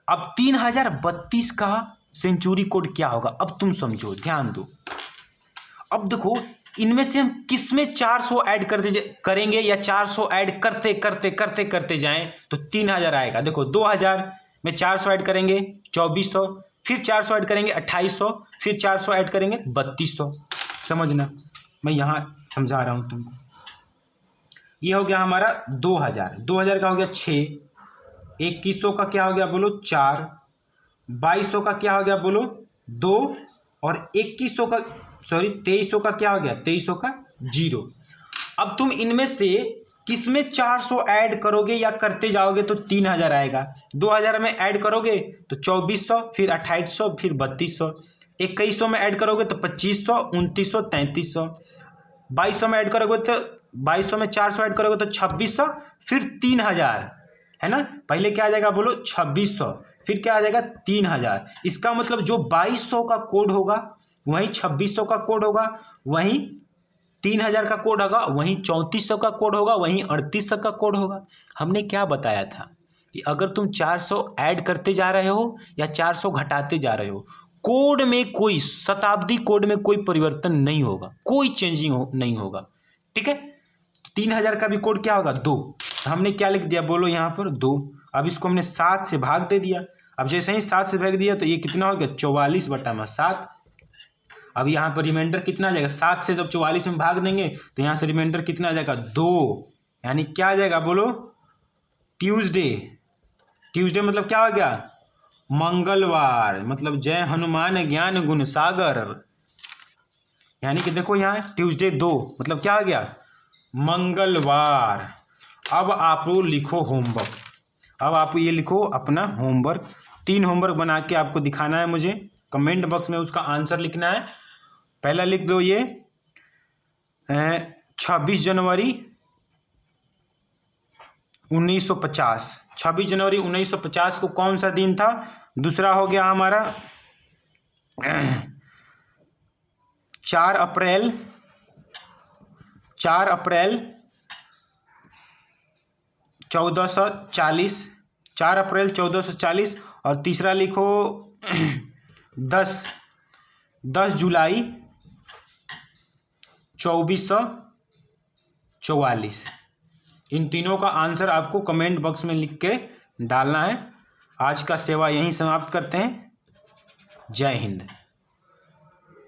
अब 3032 का सेंचुरी कोड क्या होगा, अब तुम समझो, ध्यान दो। अब देखो इनमें से हम किस में 400 ऐड करेंगे, या 400 ऐड करते करते करते करते जाएं तो 3000 आएगा। देखो 2000 में 400 ऐड करेंगे 2400, फिर 400 ऐड करेंगे 2800, फिर 400 ऐड करेंगे 3200। समझना, मैं यहाँ समझा रहा हूँ तुमको। ये हो गया हमारा 2000 का हो गया 6, 2100 का क्या हो गया बोलो 4, 2200 का क्या हो गया बोलो 2, और 2300 का क्या हो गया, 2300 का 0। अब तुम इनमें से किस में 400 ऐड करोगे या करते जाओगे तो 3000 आएगा। 2000 में ऐड करोगे तो 2400, फिर 2800, फिर 3200। 2100 में ऐड करोगे तो 2500, 2900, 3300। 2200 में ऐड करोगे तो 2200 में 400 ऐड करोगे तो 2600, फिर 3000, है ना। पहले क्या आ जाएगा बोलो 2600, फिर क्या आ जाएगा 3000। इसका मतलब जो 2200 का कोड होगा वहीं 2600 का कोड होगा, वहीं 3000 का कोड होगा, वहीं 3400 का कोड होगा, वहीं 3800 का कोड होगा। हमने क्या बताया था कि अगर तुम 400 ऐड करते जा रहे हो या 400 घटाते जा रहे हो, कोड में कोई शताब्दी कोड में कोई परिवर्तन नहीं होगा, कोई चेंजिंग नहीं होगा। ठीक है, 3000 का भी कोड क्या होगा 2। हमने क्या लिख दिया बोलो यहाँ पर 2। अब इसको हमने 7 से भाग दे दिया। अब जैसे ही 7 से भाग दिया तो ये कितना हो गया 44/7। अब यहाँ पर रिमाइंडर कितना आ जाएगा, 7 से जब 44 में भाग देंगे तो यहाँ से रिमाइंडर कितना आ जाएगा 2, यानी क्या आ जाएगा बोलो ट्यूसडे। ट्यूसडे मतलब क्या हो गया मंगलवार, मतलब जय हनुमान ज्ञान गुण सागर। यानी कि देखो यहाँ ट्यूसडे 2 मतलब क्या हो गया मंगलवार। अब आप लिखो होमवर्क। अब आप ये लिखो अपना होमवर्क। 3 होमवर्क बना के आपको दिखाना है मुझे, कमेंट बॉक्स में उसका आंसर लिखना है। पहला लिख दो ये 26 जनवरी 1950। 26 जनवरी 1950 को कौन सा दिन था। दूसरा हो गया हमारा 4 अप्रैल 1440, 4 अप्रैल 1440। और तीसरा लिखो 10 जुलाई 2444। इन तीनों का आंसर आपको कमेंट बॉक्स में लिख के डालना है। आज का सेवा यहीं समाप्त करते हैं। जय हिंद।